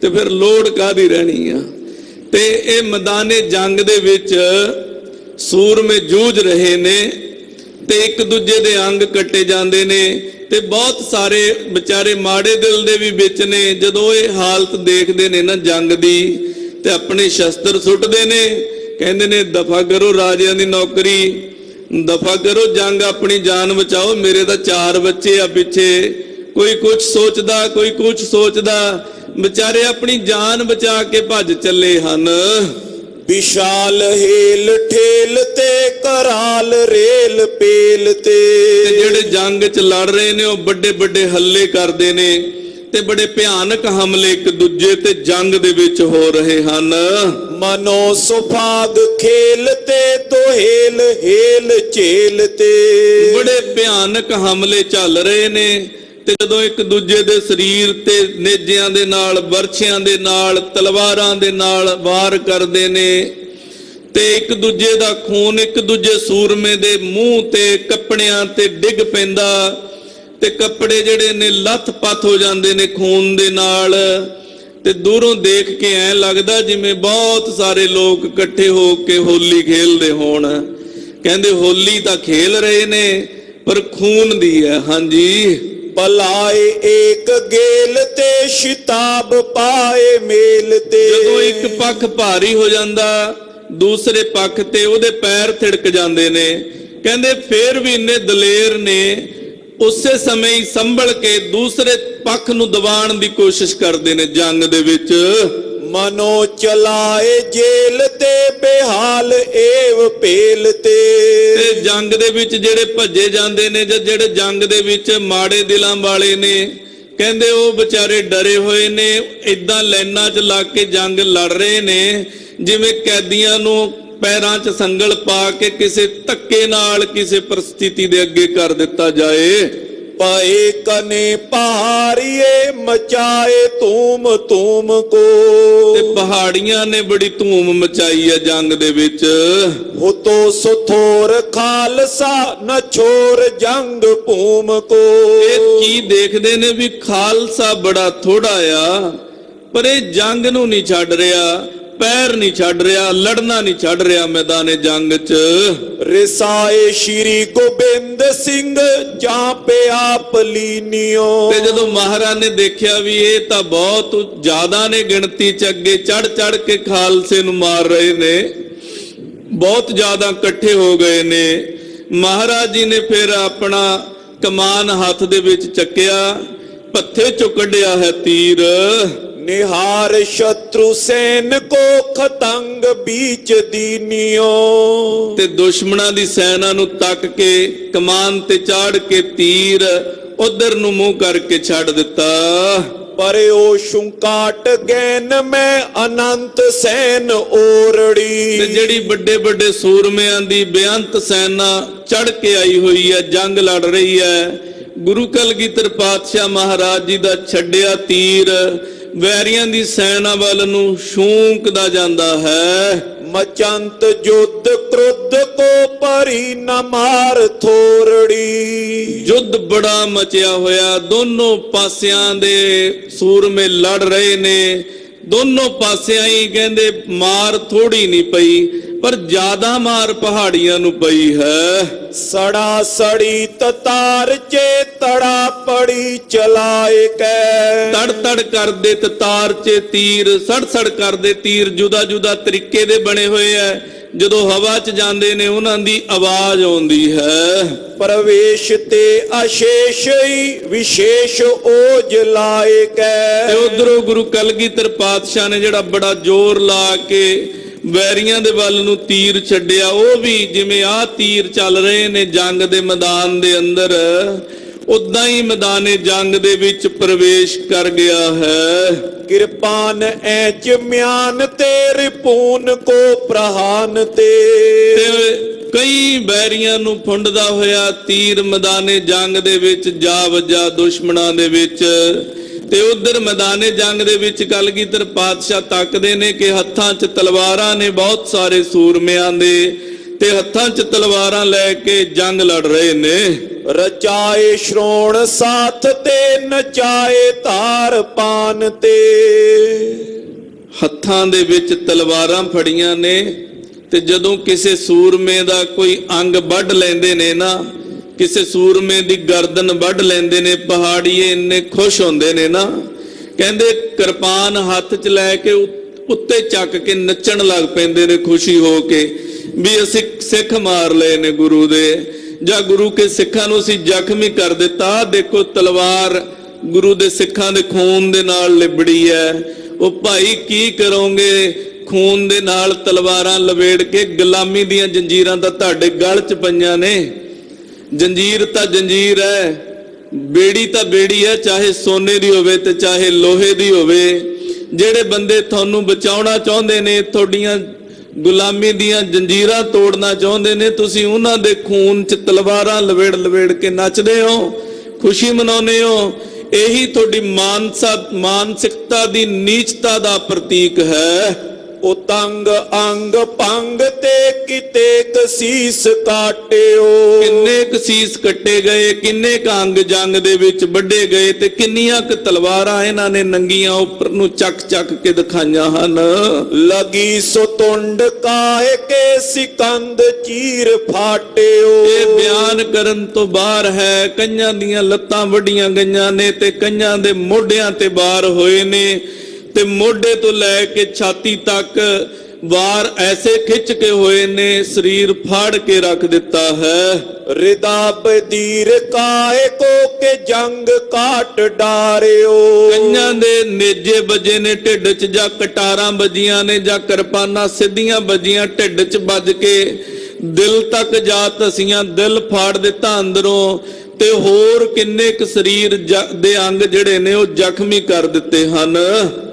ਤੇ ਫਿਰ ਲੋੜ ਕਾਹਦੀ ਰਹਿਣੀ ਆ। ਤੇ ਇਹ ਮੈਦਾਨੇ ਜੰਗ ਦੇ ਵਿੱਚ ਸੂਰਮੇ ਜੂਝ ਰਹੇ ਨੇ ਤੇ ਇੱਕ ਦੂਜੇ ਦੇ ਅੰਗ ਕੱਟੇ ਜਾਂਦੇ ਨੇ ਤੇ ਬਹੁਤ ਸਾਰੇ ਵਿਚਾਰੇ ਮਾੜੇ ਦਿਲ ਦੇ ਵੀ ਵਿੱਚ ਨੇ। ਜਦੋਂ ਇਹ ਹਾਲਤ ਦੇਖਦੇ ਨੇ ਨਾ ਜੰਗ ਦੀ ਤੇ ਆਪਣੇ ਸ਼ਸਤਰ ਸੁੱਟਦੇ ਨੇ, ਕਹਿੰਦੇ ਨੇ ਦਫਾ ਕਰੋ ਰਾਜਿਆਂ ਦੀ ਨੌਕਰੀ, ਦਫਾ ਕਰੋ ਜੰਗ, ਆਪਣੀ ਜਾਨ ਬਚਾਓ। ਮੇਰੇ ਤਾਂ 4 ਬੱਚੇ ਆ ਪਿੱਛੇ, ਕੋਈ ਕੁਝ ਸੋਚਦਾ ਕੋਈ ਕੁਝ ਸੋਚਦਾ, ਵਿਚਾਰੇ ਆਪਣੀ ਜਾਨ ਬਚਾ ਕੇ ਭੱਜ ਚੱਲੇ ਹਨ। ਵਿਸ਼ਾਲ ਹੇਲ ਠੇਲ ਤੇ ਕਰਾਲ ਰੇਲ ਪੇਲ ਤੇ। ਜਿਹੜੇ ਜੰਗ 'ਚ ਲੜ ਰਹੇ ਨੇ ਉਹ ਵੱਡੇ ਵੱਡੇ ਹੱਲੇ ਕਰਦੇ ਨੇ ਤੇ ਬੜੇ ਭਿਆਨਕ ਹਮਲੇ ਇੱਕ ਦੂਜੇ ਤੇ ਜੰਗ ਦੇ ਵਿੱਚ ਹੋ ਰਹੇ ਹਨ। ਮਨੋ ਸੁਭਾਗ ਖੇਲ ਤੇ ਤੋਹੇਲ ਹੇਲ ਝੇਲ ਤੇ। ਬੜੇ ਭਿਆਨਕ ਹਮਲੇ ਚੱਲ ਰਹੇ ਨੇ ਤੇ ਜਦੋਂ ਇੱਕ ਦੂਜੇ ਦੇ ਸਰੀਰ ਤੇ ਨੇਜਿਆਂ ਦੇ ਨਾਲ, ਬਰਛਿਆਂ ਦੇ ਨਾਲ, ਤਲਵਾਰਾਂ ਦੇ ਨਾਲ ਵਾਰ ਕਰਦੇ ਨੇ ਤੇ ਇੱਕ ਦੂਜੇ ਦਾ ਖੂਨ ਇੱਕ ਦੂਜੇ ਸੂਰਮੇ ਦੇ ਮੂੰਹ ਤੇ ਕੱਪੜਿਆਂ ਤੇ ਡਿੱਗ ਪੈਂਦਾ ਤੇ ਕੱਪੜੇ ਜਿਹੜੇ ਨੇ ਲੱਥ-ਪੱਥ ਹੋ ਜਾਂਦੇ ਨੇ ਖੂਨ ਦੇ ਨਾਲ। ਤੇ ਦੂਰੋਂ ਦੇਖ ਕੇ ਐਂ ਲੱਗਦਾ ਜਿਵੇਂ ਬਹੁਤ ਸਾਰੇ ਲੋਕ ਇਕੱਠੇ ਹੋ ਕੇ ਹੋਲੀ ਖੇਲਦੇ ਹੋਣ। ਕਹਿੰਦੇ ਹੋਲੀ ਤਾਂ ਖੇਲ ਰਹੇ ਨੇ ਪਰ ਖੂਨ ਦੀ ਹੈ। ਹਾਂਜੀ, ਪਲਾਏ ਏਕ ਗੇਲ ਤੇ ਸ਼ਿਤਾਬ ਪਾਏ ਮੇਲ ਤੇ। ਜਦੋਂ ਇੱਕ ਪੱਖ ਭਾਰੀ ਹੋ ਜਾਂਦਾ ਦੂਸਰੇ ਪੱਖ ਤੇ ਉਹਦੇ ਪੈਰ ਥਿੜਕ ਜਾਂਦੇ ਨੇ। ਕਹਿੰਦੇ ਫੇਰ ਵੀ ਇੰਨੇ ਦਲੇਰ ਨੇ ਉਸੇ ਸਮੇਂ ਹੀ ਸੰਭਲ ਕੇ ਦੂਸਰੇ ਪੱਖ ਨੂੰ ਦਬਾਉਣ ਦੀ ਕੋਸ਼ਿਸ਼ ਕਰਦੇ ਨੇ ਜੰਗ ਦੇ ਵਿੱਚ। ਮਨੋ ਚਲਾਏ ਜੇਲ ਤੇ ਬੇਹਾਲ ਏਵ ਭੇਲ ਤੇ ਜੰਗ ਦੇ ਵਿੱਚ ਜਿਹੜੇ ਭੱਜੇ ਜਾਂਦੇ ਨੇ ਜਾਂ ਜਿਹੜੇ ਜੰਗ ਦੇ ਵਿੱਚ ਮਾੜੇ ਦਿਲਾਂ ਵਾਲੇ ਨੇ, ਕਹਿੰਦੇ ਉਹ ਵਿਚਾਰੇ ਡਰੇ ਹੋਏ ਨੇ, ਇਦਾਂ ਲਾਈਨਾਂ 'ਚ ਲੱਗ ਕੇ ਜੰਗ ਲੜ ਰਹੇ ਨੇ ਜਿਵੇਂ ਕੈਦੀਆਂ ਨੂੰ ਪੈਰਾਂ 'ਚ ਸੰਗਲ ਪਾ ਕੇ ਕਿਸੇ ਧੱਕੇ ਨਾਲ ਕਿਸੇ ਪਰਿਸਥਿਤੀ ਦੇ ਅੱਗੇ ਕਰ ਦਿੱਤਾ ਜਾਏ। ਪਏ ਕਨੇ ਪਹਾੜੀਏ ਮਚਾਏ ਧੂਮ ਧੂਮ ਕੋ ਤੇ ਪਹਾੜੀਆਂ ਨੇ ਬੜੀ ਧੂਮ ਮਚਾਈ ਹੈ ਜੰਗ ਦੇ ਵਿੱਚ। ਹੁਤੋ ਸੁਥੋਰ ਖਾਲਸਾ ਨ ਛੋਰ ਜੰਗ ਭੂਮ ਕੋ ਇਹ ਕੀ ਦੇਖਦੇ ਨੇ ਵੀ ਖਾਲਸਾ ਬੜਾ ਥੋੜਾ ਆ, ਪਰ ਇਹ ਜੰਗ ਨੂੰ ਨਹੀਂ ਛੱਡ ਰਿਹਾ, ਪੈਰ ਨਹੀਂ ਛੱਡ ਰਿਹਾ, ਲੜਨਾ ਨਹੀਂ ਛੱਡ ਰਿਹਾ ਮੈਦਾਨੇ ਜੰਗ 'ਚ। ਰਿਸਾਏ ਸ਼੍ਰੀ ਗੋਬਿੰਦ ਸਿੰਘ ਚਾਪੇ ਆਪ ਲੀਨਿਓ ਤੇ ਜਦੋਂ ਮਹਾਰਾਜ ਨੇ ਦੇਖਿਆ ਵੀ ਇਹ ਤਾਂ ਬਹੁਤ ਜ਼ਿਆਦਾ ਨੇ ਗਿਣਤੀ 'ਚ, ਅੱਗੇ ਚੜ ਚੜ ਕੇ ਖਾਲਸੇ ਨੂੰ ਮਾਰ ਰਹੇ ਨੇ, ਬਹੁਤ ਜ਼ਿਆਦਾ ਇਕੱਠੇ ਹੋ ਗਏ ਨੇ, ਮਹਾਰਾਜ ਜੀ ਨੇ ਫਿਰ ਆਪਣਾ ਕਮਾਨ ਹੱਥ ਦੇ ਵਿੱਚ ਚੱਕਿਆ, ਪੱਥੇ 'ਚੋਂ ਕੱਢਿਆ ਹੈ ਤੀਰ। ਨਿਹਾਰ ਸ਼ਤਰੂ ਸੈਨ ਕੋ ਖਤੰਗ ਬੀਚ ਦੀਨਿਓ ਤੇ ਦੁਸ਼ਮਣਾਂ ਦੀ ਸੈਨਾ ਨੂੰ ਤੱਕ ਕੇ ਕਮਾਨ ਤੇ ਚਾੜ ਕੇ ਤੀਰ ਉਧਰ ਨੂੰ ਮੂੰਹ ਕਰਕੇ ਛੱਡ ਦਿੱਤਾ। ਪਰਿਓ ਸ਼ੁੰਕਾਟ ਗੈਨ ਮੈਂ ਅਨੰਤ ਸੈਨ ਓਰੜੀ ਤੇ ਜਿਹੜੀ ਵੱਡੇ ਵੱਡੇ ਸੂਰਮਿਆਂ ਦੀ ਬੇਅੰਤ ਸੈਨਾ ਚੜ ਕੇ ਆਈ ਹੋਈ ਹੈ, ਜੰਗ ਲੜ ਰਹੀ ਹੈ, ਗੁਰੂ ਕਲਗੀਧਰ ਪਾਤਸ਼ਾਹ ਮਹਾਰਾਜ ਜੀ ਦਾ ਛੱਡਿਆ ਤੀਰ ਵੈਰੀਆਂ ਦੀ ਸੈਨਾ ਵੱਲ ਨੂੰ ਸ਼ੂੰਕਦਾ ਜਾਂਦਾ ਹੈ। ਮਚੰਤ ਜੁੱਧ ਕ੍ਰੋਧ ਕੋ ਪਰੀ ਨ ਮਾਰ ਥੋਰੜੀ ਯੁੱਧ ਬੜਾ ਮਚਿਆ ਹੋਇਆ, ਦੋਨੋਂ ਪਾਸਿਆਂ ਦੇ ਸੂਰਮੇ ਲੜ ਰਹੇ ਨੇ, ਦੋਨੋਂ ਪਾਸਿਆਂ ਹੀ ਕਹਿੰਦੇ ਮਾਰ ਥੋੜੀ ਨਹੀਂ ਪਈ, ਪਰ ਜ਼ਿਆਦਾ ਮਾਰ ਪਹਾੜੀਆਂ ਨੂੰ ਪਈ ਹੈ। ਸੜਾ ਸੜੀ ਤਤਾਰ ਚੇ ਤੜਾ ਪੜੀ ਚਲਾਏ ਕੈ ਤੜ ਤੜ ਕਰਦੇ ਤਤਾਰ 'ਚ ਤੀਰ, ਸੜ ਸੜ ਕਰਦੇ ਤੀਰ ਜੁਦਾ ਜੁਦਾ ਤਰੀਕੇ ਦੇ ਬਣੇ ਹੋਏ ਐ, ਜਦੋਂ ਹਵਾ 'ਚ ਜਾਂਦੇ ਨੇ ਉਹਨਾਂ ਦੀ ਆਵਾਜ਼ ਆਉਂਦੀ ਹੈ। ਪ੍ਰਵੇਸ਼ ਤੇ ਅਸ਼ੇਸ਼ ਹੀ ਵਿਸ਼ੇਸ਼ ਓਜ ਲਾਏ ਕੈ ਤੇ ਉਧਰੋਂ ਗੁਰੂ ਕਲਗੀਧਰ ਪਾਤਸ਼ਾਹ ਨੇ ਜਿਹੜਾ ਬੜਾ ਜ਼ੋਰ ਲਾ ਕੇ ਵੈਰੀਆਂ ਦੇ ਵੱਲ ਨੂੰ ਤੀਰ ਛੱਡਿਆ, ਉਹ ਵੀ ਜਿਵੇਂ ਆਹ ਤੀਰ ਚੱਲ ਰਹੇ ਨੇ ਜੰਗ ਦੇ ਮੈਦਾਨ ਦੇ ਅੰਦਰ, ਉਦਾਂ ਹੀ ਮੈਦਾਨੇ ਜੰਗ ਦੇ ਵਿੱਚ ਪ੍ਰਵੇਸ਼ ਕਰ ਗਿਆ ਹੈ। ਕਿਰਪਾਨ ਐਚ ਮਿਆਨ ਤੇ ਰਿਪੂਨ ਕੋ ਪ੍ਰਹਾਨ ਤੇ ਕਈ ਬੈਰੀਆਂ ਨੂੰ ਫੁੰਡਦਾ ਹੋਇਆ ਤੀਰ ਮੈਦਾਨੇ ਜੰਗ ਦੇ ਵਿੱਚ ਜਾ ਵੱਜਾ ਦੁਸ਼ਮਣਾਂ ਦੇ ਵਿੱਚ। ਤੇ ਉਧਰ ਮੈਦਾਨੇ ਜੰਗ ਦੇ ਵਿੱਚ ਕਲਗੀਧਰ ਪਾਤਸ਼ਾਹ ਤੱਕਦੇ ਨੇ ਕਿ ਹੱਥਾਂ 'ਚ ਤਲਵਾਰਾਂ ਨੇ ਬਹੁਤ ਸਾਰੇ ਸੂਰਮਿਆਂ ਦੇ, ਤੇ ਹੱਥਾਂ 'ਚ ਤਲਵਾਰਾਂ ਲੈ ਕੇ ਜੰਗ ਲੜ ਰਹੇ ਨੇ। ਰਚਾਏ ਸ਼੍ਰੋਣ ਸਾਥ ਤੇ ਨਚਾਏ ਧਾਰ ਪਾਨ ਤੇ ਹੱਥਾਂ ਦੇ ਵਿੱਚ ਤਲਵਾਰਾਂ ਫੜੀਆਂ ਨੇ, ਤੇ ਜਦੋਂ ਕਿਸੇ ਸੂਰਮੇ ਦਾ ਕੋਈ ਅੰਗ ਵੱਢ ਲੈਂਦੇ ਨੇ ਨਾ, ਕਿਸੇ ਸੂਰਮੇ ਦੀ ਗਰਦਨ ਵੱਢ ਲੈਂਦੇ ਨੇ, ਪਹਾੜੀਏ ਇੰਨੇ ਖੁਸ਼ ਹੁੰਦੇ ਨੇ ਨਾ, ਕਹਿੰਦੇ ਕਿਰਪਾਨ ਹੱਥ 'ਚ ਲੈ ਕੇ ਉੱਤੇ ਚੱਕ ਕੇ ਨੱਚਣ ਲੱਗ ਪੈਂਦੇ ਨੇ ਖੁਸ਼ੀ ਹੋ ਕੇ ਵੀ ਅਸੀਂ ਸਿੱਖ ਮਾਰ ਲਏ ਨੇ ਗੁਰੂ ਦੇ, ਜਾਂ ਗੁਰੂ ਕੇ ਸਿੱਖਾਂ ਨੂੰ ਅਸੀਂ ਜ਼ਖਮੀ ਕਰ ਦਿੱਤਾ। ਦੇਖੋ ਤਲਵਾਰ ਗੁਰੂ ਦੇ ਸਿੱਖਾਂ ਦੇ ਖੂਨ ਦੇ ਨਾਲ ਲਿਬੜੀ ਹੈ। ਉਹ ਭਾਈ ਕੀ ਕਰੋਗੇ, ਖੂਨ ਦੇ ਨਾਲ ਤਲਵਾਰਾਂ ਲਵੇੜ ਕੇ, ਗੁਲਾਮੀ ਦੀਆਂ ਜੰਜੀਰਾਂ ਤਾਂ ਤੁਹਾਡੇ ਗਲ 'ਚ ਪਈਆਂ ਨੇ। ਜੰਜੀਰ ਤਾਂ ਜੰਜੀਰ ਹੈ, ਬੇੜੀ ਤਾਂ ਬੇੜੀ ਹੈ, ਚਾਹੇ ਸੋਨੇ ਦੀ ਹੋਵੇ ਤੇ ਚਾਹੇ ਲੋਹੇ ਦੀ ਹੋਵੇ। ਜਿਹੜੇ ਬੰਦੇ ਤੁਹਾਨੂੰ ਬਚਾਉਣਾ ਚਾਹੁੰਦੇ ਨੇ, ਤੁਹਾਡੀਆਂ ਗੁਲਾਮੀ ਦੀਆਂ ਜੰਜੀਰਾਂ ਤੋੜਨਾ ਚਾਹੁੰਦੇ ਨੇ, ਤੁਸੀਂ ਉਹਨਾਂ ਦੇ ਖੂਨ 'ਚ ਤਲਵਾਰਾਂ ਲਵੇੜ ਲਵੇੜ ਕੇ ਨੱਚਦੇ ਹੋ, ਖੁਸ਼ੀ ਮਨਾਉਂਦੇ ਹੋ। ਇਹੀ ਤੁਹਾਡੀ ਮਾਨਸਿਕਤਾ ਦੀ ਨੀਚਤਾ ਦਾ ਪ੍ਰਤੀਕ ਹੈ। ਉਤੰਗ ਅੰਗ ਭੰਗ ਤੇ ਕਿਤੇ ਕਸੀਸ ਕਾਟਿਓ ਕਿੰਨੇ ਕਸੀਸ ਕੱਟੇ ਗਏ, ਕਿੰਨੇ ਕ ਅੰਗ ਜੰਗ ਦੇ ਵਿੱਚ ਵੱਢੇ ਗਏ, ਤੇ ਕਿੰਨੀਆਂ ਕ ਤਲਵਾਰਾਂ ਇਹਨਾਂ ਨੇ ਨੰਗੀਆਂ ਉੱਪਰ ਨੂੰ ਚੱਕ ਚੱਕ ਕੇ ਦਿਖਾਈਆਂ ਹਨ। ਲਗੀ ਸੋ ਤੁੰਡ ਕਾਹੇ ਕੇ ਸਿਕੰਦ ਚੀਰ ਫਾਟਿਓ ਇਹ ਬਿਆਨ ਕਰਨ ਤੋਂ ਬਾਹਰ ਹੈ। ਕਈਆਂ ਦੀਆਂ ਲੱਤਾਂ ਵੱਡੀਆਂ ਗਈਆਂ ਨੇ ਤੇ ਕਈਆਂ ਦੇ ਮੋਢਿਆਂ ਤੇ ਬਾਰ ਹੋਏ ਨੇ, ਤੇ ਮੋਢੇ ਤੋਂ ਲੈ ਕੇ ਛਾਤੀ ਤੱਕ ਵਾਰ ਐਸੇ ਖਿੱਚ ਕੇ ਹੋਏ ਨੇ ਸਰੀਰ ਫਾੜ ਕੇ ਰੱਖ ਦਿੱਤਾ ਹੈ। हृदा बदीर काहे को के जंग काट डारियो। ਕਈਆਂ ਦੇ ਨੇਜੇ ਵੱਜੇ ਨੇ ਢਿੱਡ 'ਚ, ਜਾਂ ਕਟਾਰਾਂ ਵੱਜੀਆਂ ਨੇ, ਜਾਂ ਕਿਰਪਾਨਾਂ ਸਿੱਧੀਆਂ ਵੱਜੀਆਂ ਢਿੱਡ 'ਚ ਵੱਜ ਕੇ ਦਿਲ ਤੱਕ ਜਾ ਧਸੀਆਂ, ਦਿਲ ਫਾੜ ਦਿੱਤਾ ਅੰਦਰੋਂ, ਤੇ ਹੋਰ ਕਿੰਨੇ ਕੁ ਸਰੀਰ ਦੇ ਅੰਗ ਜਿਹੜੇ ਨੇ ਉਹ ਜ਼ਖਮੀ ਕਰ ਦਿੱਤੇ ਹਨ।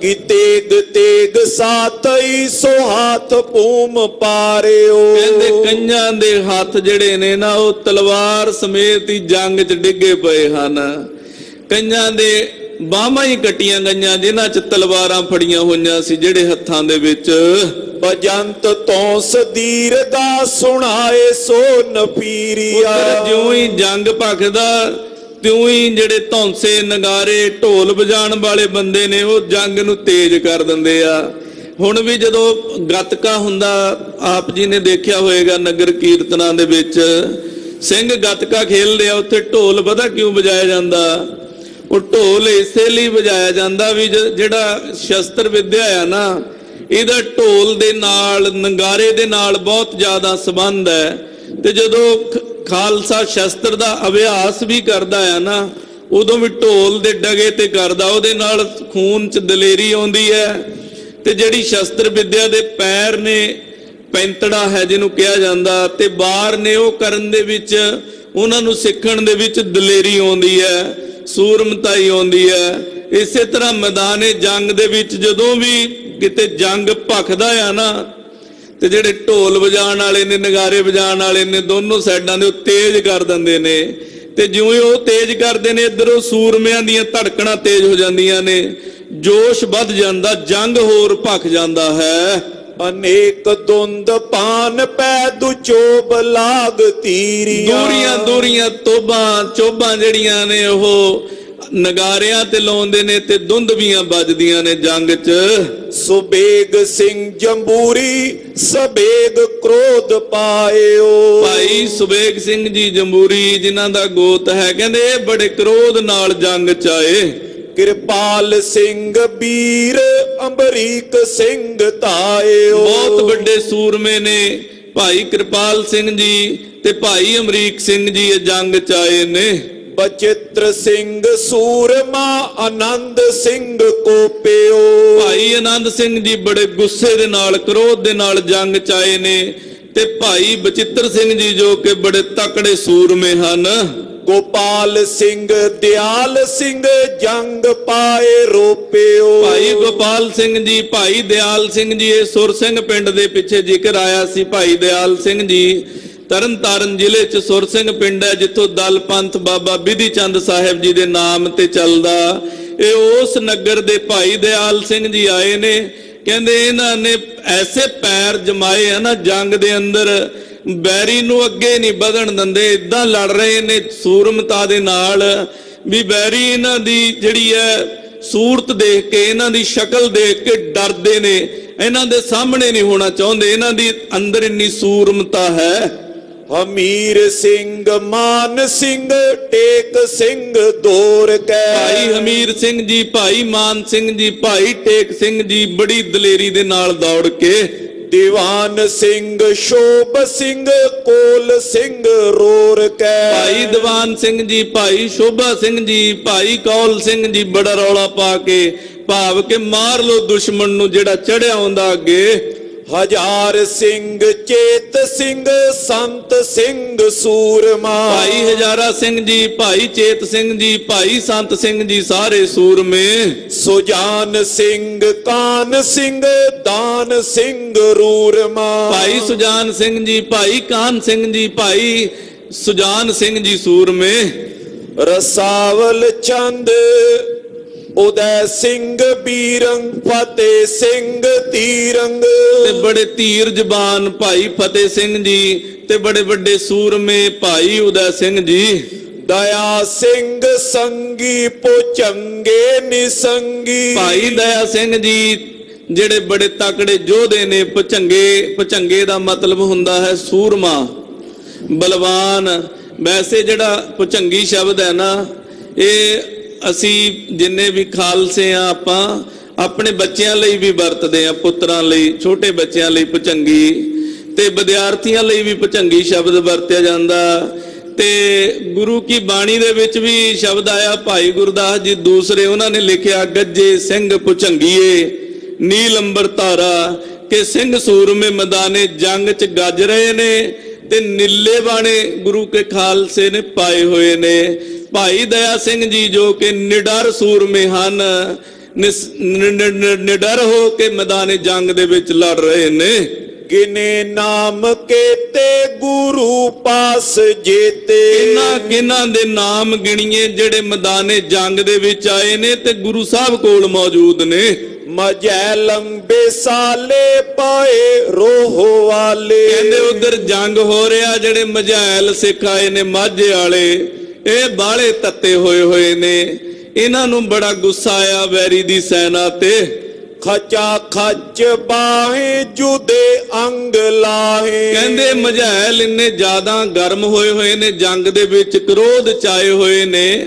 कि तेग तेग सातई सो हाथ पूम पारियो। ਕਹਿੰਦੇ ਕਈਆਂ ਦੇ ਹੱਥ ਜਿਹੜੇ ਨੇ ਨਾ ਉਹ ਤਲਵਾਰ ਸਮੇਤ ਹੀ ਜੰਗ 'ਚ ਡਿੱਗੇ ਪਏ ਹਨ। ਕਈਆਂ ਦੇ ਬਾਹਾਂ ਹੀ ਕੱਟੀਆਂ ਗਈਆਂ ਜਿਨ੍ਹਾਂ 'ਚ ਤਲਵਾਰਾਂ ਫੜੀਆਂ ਹੋਈਆਂ ਸੀ, ਜਿਹੜੇ ਹੱਥਾਂ ਦੇ ਵਿੱਚ। बजंत तो सदीर दा सुनाए सो नफीरिया। ਜਿਉਂ ਹੀ ਜੰਗ ਭਖਦਾ ਤਿਉਂ ਹੀ ਜਿਹੜੇ ਧੌਂਸੇ ਨਗਾਰੇ ਢੋਲ ਵਜਾਉਣ ਵਾਲੇ ਬੰਦੇ ਨੇ ਉਹ ਜੰਗ ਨੂੰ ਤੇਜ਼ ਕਰ ਦਿੰਦੇ ਆ। ਹੁਣ ਵੀ ਜਦੋਂ ਗੱਤਕਾ ਹੁੰਦਾ, ਆਪ ਜੀ ਨੇ ਦੇਖਿਆ ਹੋਵੇਗਾ ਨਗਰ ਕੀਰਤਨਾਂ ਦੇ ਵਿੱਚ ਸਿੰਘ ਗੱਤਕਾ ਖੇਲਦੇ ਆ, ਉੱਥੇ ਢੋਲ ਪਤਾ ਕਿਉਂ ਵਜਾਇਆ ਜਾਂਦਾ? ਉਹ ਢੋਲ ਇਸੇ ਲਈ ਵਜਾਇਆ ਜਾਂਦਾ ਵੀ ਜਿਹੜਾ ਸ਼ਸਤਰ ਵਿਦਿਆ ਆ ਨਾ, ਇਹਦਾ ਢੋਲ ਦੇ ਨਾਲ, ਨਗਾਰੇ ਦੇ ਨਾਲ ਬਹੁਤ ਜ਼ਿਆਦਾ ਸੰਬੰਧ ਹੈ। ਤੇ ਜਦੋਂ ਖਾਲਸਾ ਸ਼ਸਤਰ ਦਾ ਅਭਿਆਸ ਵੀ ਕਰਦਾ ਆ ਨਾ, ਉਦੋਂ ਵੀ ਢੋਲ ਦੇ ਡਗੇ ਤੇ ਕਰਦਾ, ਉਹਦੇ ਨਾਲ ਖੂਨ 'ਚ ਦਲੇਰੀ ਆਉਂਦੀ ਹੈ। ਤੇ ਜਿਹੜੀ ਸ਼ਸਤਰ ਵਿਦਿਆ ਦੇ ਪੈਰ ਨੇ, ਪੈਂਤੜਾ ਹੈ ਜਿਹਨੂੰ ਕਿਹਾ ਜਾਂਦਾ, ਤੇ ਬਾਰ ਨੇ, ਉਹ ਕਰਨ ਦੇ ਵਿੱਚ, ਉਹਨਾਂ ਨੂੰ ਸਿੱਖਣ ਦੇ ਵਿੱਚ ਦਲੇਰੀ ਆਉਂਦੀ ਹੈ, ਸੂਰਮਤਾਈ ਆਉਂਦੀ ਹੈ। ਇਸੇ ਤਰ੍ਹਾਂ ਮੈਦਾਨੇ ਜੰਗ ਦੇ ਵਿੱਚ ਜਦੋਂ ਵੀ ਕਿਤੇ ਜੰਗ ਭਖਦਾ ਆ ਨਾ, ਤੇ ਜਿਹੜੇ ਢੋਲ ਵਜਾਉਣ ਵਾਲੇ ਨੇ, ਨਗਾਰੇ ਵਜਾਉਣ ਵਾਲੇ ਨੇ, ਦੋਨੋਂ ਸਾਈਡਾਂ ਦੇ ਉਹ ਤੇਜ਼ ਕਰ ਦਿੰਦੇ ਨੇ। ਤੇ ਜਿਉਂ ਹੀ ਉਹ ਤੇਜ਼ ਕਰਦੇ ਨੇ, ਇੱਧਰੋਂ ਸੂਰਮਿਆਂ ਦੀਆਂ ਧੜਕਣਾਂ ਤੇਜ਼ ਹੋ ਜਾਂਦੀਆਂ ਨੇ, ਜੋਸ਼ ਵੱਧ ਜਾਂਦਾ, ਜੰਗ ਹੋਰ ਭਖ ਜਾਂਦਾ ਹੈ। अनेक दुंद पान पैदु चोब लाग तीरिया। ਦੂਰੀਆਂ ਦੂਰੀਆਂ ਚੋਬਾਂ ਜਿਹੜੀਆਂ ਨੇ ਉਹ ਨਗਾਰਿਆਂ ਤੇ ਲਾਉਂਦੇ ਨੇ, ਤੇ ਦੁੰਦਵੀਆਂ ਵੱਜਦੀਆਂ ਨੇ ਜੰਗ 'ਚ। सुबेग सिंह जंबूरी सबेग क्रोध पायो। ਭਾਈ ਸੁਬੇਗ ਸਿੰਘ ਜੀ ਜੰਬੂਰੀ ਜਿਨ੍ਹਾਂ ਦਾ ਗੋਤ ਹੈ, ਕਹਿੰਦੇ ਇਹ ਬੜੇ ਕ੍ਰੋਧ ਨਾਲ ਜੰਗ 'ਚ ਆਏ। कृपाल सिंह बीर अंबरीक सिंह तायो। ਬਹੁਤ ਵੱਡੇ ਸੂਰਮੇ ਨੇ ਭਾਈ ਕਿਰਪਾਲ ਸਿੰਘ ਜੀ ਤੇ ਭਾਈ ਅਮਰੀਕ ਸਿੰਘ ਜੀ ਇਹ ਜੰਗ 'ਚ ਆਏ ਨੇ। बचित्र सिंह सूरमा आनंद सिंह को पियो। ਭਾਈ ਆਨੰਦ ਸਿੰਘ ਜੀ ਬੜੇ ਗੁੱਸੇ ਦੇ ਨਾਲ, ਕ੍ਰੋਧ ਦੇ ਨਾਲ ਜੰਗ 'ਚ ਆਏ ਨੇ। ਤੇ ਭਾਈ ਬਚਿੱਤਰ ਸਿੰਘ ਜੀ ਜੋ ਕਿ ਬੜੇ ਤਕੜੇ ਸੂਰਮੇ ਹਨ। गोपाल सिंह दयाल सिंह जंग पाए रोपियो। ਭਾਈ ਗੋਪਾਲ ਸਿੰਘ ਜੀ, ਭਾਈ ਦਿਆਲ ਸਿੰਘ ਜੀ, ਇਹ ਸੁਰ ਸਿੰਘ ਪਿੰਡ ਦੇ ਪਿੱਛੇ ਜ਼ਿਕਰ ਆਇਆ ਸੀ। ਭਾਈ ਦਿਆਲ ਸਿੰਘ ਜੀ ਤਰਨ ਤਾਰਨ ਜ਼ਿਲ੍ਹੇ 'ਚ ਸੁਰ ਸਿੰਘ ਪਿੰਡ ਹੈ, ਜਿੱਥੋਂ ਦਲ ਪੰਥ ਬਾਬਾ ਬਿਧੀ ਚੰਦ ਸਾਹਿਬ ਜੀ ਦੇ ਨਾਮ ਤੇ ਚੱਲਦਾ। ਇਹ ਉਸ ਨਗਰ ਦੇ ਭਾਈ ਦਿਆਲ ਸਿੰਘ ਜੀ ਆਏ ਨੇ। ਕਹਿੰਦੇ ਇਹਨਾਂ ਨੇ ਐਸੇ ਪੈਰ ਜਮਾਏ ਆ ਨਾ ਜੰਗ ਦੇ ਅੰਦਰ, ਬੈਰੀ ਨੂੰ ਅੱਗੇ ਨਹੀਂ ਵਧਣ ਦਿੰਦੇ, ਇਦਾਂ ਲੜ ਰਹੇ ਨੇ ਸੂਰਮਤਾ ਦੇ ਨਾਲ ਵੀ ਬੈਰੀ ਇਹਨਾਂ ਦੀ ਜਿਹੜੀ ਹੈ ਸੂਰਤ ਦੇਖ ਕੇ, ਇਹਨਾਂ ਦੀ ਸ਼ਕਲ ਦੇਖ ਕੇ ਡਰਦੇ ਨੇ, ਇਹਨਾਂ ਦੇ ਸਾਹਮਣੇ ਨਹੀਂ ਹੋਣਾ ਚਾਹੁੰਦੇ। ਇਹਨਾਂ ਦੀ ਅੰਦਰ ਇੰਨੀ ਸੂਰਮਤਾ ਹੈ। हमीर सिंह मान सिंह टेक सिंह दौर कै। ਭਾਈ ਹਮੀਰ ਸਿੰਘ ਜੀ, ਭਾਈ ਮਾਨ ਸਿੰਘ ਜੀ, ਭਾਈ ਟੇਕ ਸਿੰਘ ਜੀ ਬੜੀ ਦਲੇਰੀ ਦੇ ਨਾਲ ਦੌੜ ਕੇ। दीवान सिंह शोभ सिंह कोल सिंह रोर कै। ਭਾਈ ਦੀਵਾਨ ਸਿੰਘ ਜੀ, ਭਾਈ ਸ਼ੋਭਾ ਸਿੰਘ ਜੀ, ਭਾਈ ਕੌਲ ਸਿੰਘ ਜੀ ਬੜਾ ਰੌਲਾ ਪਾ ਕੇ, ਭਾਵ ਕਿ ਮਾਰ ਲੋ ਦੁਸ਼ਮਣ ਨੂੰ ਜਿਹੜਾ ਚੜਿਆ ਆਉਂਦਾ ਅੱਗੇ। हजार सिंह चेत सिंह संत सिंह सूरमा। ਭਾਈ ਹਜ਼ਾਰਾ ਸਿੰਘ ਜੀ, ਭਾਈ ਚੇਤ ਸਿੰਘ ਜੀ, ਭਾਈ ਸੰਤ ਸਿੰਘ ਜੀ ਸਾਰੇ ਸੂਰਮੇ। सुजान सिंह कान सिंह दान सिंह रूरमा। ਭਾਈ ਸੁਜਾਨ ਸਿੰਘ ਜੀ, ਭਾਈ ਕਾਨ ਸਿੰਘ ਜੀ, ਭਾਈ ਸੁਜਾਨ ਸਿੰਘ ਜੀ ਸੂਰਮੇ। रसावल चंद उदय सिंह बीरंग फतेह सिंह तीरंग। ਤੇ ਬੜੇ ਧੀਰ ਜ਼ਬਾਨ ਭਾਈ ਫਤਿਹ ਸਿੰਘ ਜੀ, ਤੇ ਬੜੇ ਵੱਡੇ ਸੂਰਮੇ ਭਾਈ ਉਦੈ ਸਿੰਘ ਜੀ। दया सिंह संगी पोचंगे निसंगी। ਭਾਈ ਦਇਆ ਸਿੰਘ ਜੀ ਜਿਹੜੇ ਬੜੇ ਤਕੜੇ ਯੋਧੇ ਨੇ। ਭੁਚੰਗੇ ਦਾ ਮਤਲਬ ਹੁੰਦਾ ਹੈ ਸੂਰਮਾ, ਬਲਵਾਨ। ਵੈਸੇ ਜਿਹੜਾ ਭੁਚੰਗੀ ਸ਼ਬਦ ਹੈ ਨਾ, ਇਹ ਅਸੀਂ ਜਿੰਨੇ ਵੀ ਖਾਲਸੇ ਆ, ਆਪਾਂ ਆਪਣੇ ਬੱਚਿਆਂ ਲਈ ਵੀ ਵਰਤਦੇ ਆ, ਪੁੱਤਰਾਂ ਲਈ, ਛੋਟੇ ਬੱਚਿਆਂ ਲਈ ਭੁਜੰਗੀ, ਤੇ ਵਿਦਿਆਰਥੀਆਂ ਲਈ ਵੀ ਭੁਜੰਗੀ ਸ਼ਬਦ ਵਰਤਿਆ ਜਾਂਦਾ। ਤੇ ਗੁਰੂ ਕੀ ਬਾਣੀ ਦੇ ਵਿੱਚ ਵੀ ਸ਼ਬਦ ਆਇਆ, ਭਾਈ ਗੁਰਦਾਸ ਜੀ ਦੂਸਰੇ ਉਹਨਾਂ ਨੇ ਲਿਖਿਆ, ਗੱਜੇ ਸਿੰਘ ਭੁਜੰਗੀਏ ਨੀਲ ਅੰਬਰ ਧਾਰਾ, ਕਿ ਸਿੰਘ ਸੂਰਮੇ ਮੈਦਾਨੇ ਜੰਗ ਚ ਗੱਜ ਰਹੇ ਨੇ ਤੇ ਨੀਲੇ ਬਾਣੇ ਗੁਰੂ ਕੇ ਖਾਲਸੇ ਨੇ ਪਾਏ ਹੋਏ ਨੇ। ਭਾਈ ਦਇਆ ਸਿੰਘ ਜੀ ਜੋ ਕਿ ਨਿਡਰ ਸੂਰਮੇ ਹਨ, ਨਿਡਰ ਹੋ ਕੇ ਮੈਦਾਨੇ ਜੰਗ ਦੇ ਵਿੱਚ ਲੜ ਰਹੇ ਨੇ। ਗਿਨੇ ਨਾਮ ਕੇਤੇ ਗੁਰੂ ਪਾਸ ਜੇਤੇ, ਕਿਹਨਾਂ ਦੇ ਨਾਮ ਗਿਣੀਏ ਜਿਹੜੇ ਮੈਦਾਨੇ ਜੰਗ ਦੇ ਵਿੱਚ ਆਏ ਨੇ ਤੇ ਗੁਰੂ ਸਾਹਿਬ ਕੋਲ ਮੌਜੂਦ ਨੇ। ਮਜੈ ਲੰਬੇ ਸਾਲੇ ਪਾਏ ਰੋਹ ਵਾਲੇ, ਕਹਿੰਦੇ ਉਧਰ ਜੰਗ ਹੋ ਰਿਹਾ, ਜਿਹੜੇ ਮਝੈਲ ਸਿੱਖ ਆਏ ਨੇ ਮਾਝੇ ਵਾਲੇ, ਇਹ ਬਾਲੇ ਤੱਤੇ ਹੋਏ ਨੇ। ਇਹਨਾਂ ਨੂੰ ਬੜਾ ਗੁੱਸਾ ਆਇਆ ਵੈਰੀ ਦੀ ਸੈਨਾ ਤੇ। ਖਚਾ ਖਚ ਬਾਹੇ ਜੁਦੇ ਅੰਗ ਲਾਹੇ, ਕਹਿੰਦੇ ਮਝੈਲ ਇੰਨੇ ਜ਼ਿਆਦਾ ਗਰਮ ਹੋਏ ਨੇ, ਜੰਗ ਦੇ ਵਿੱਚ ਕ੍ਰੋਧ ਚਾਏ ਹੋਏ ਨੇ।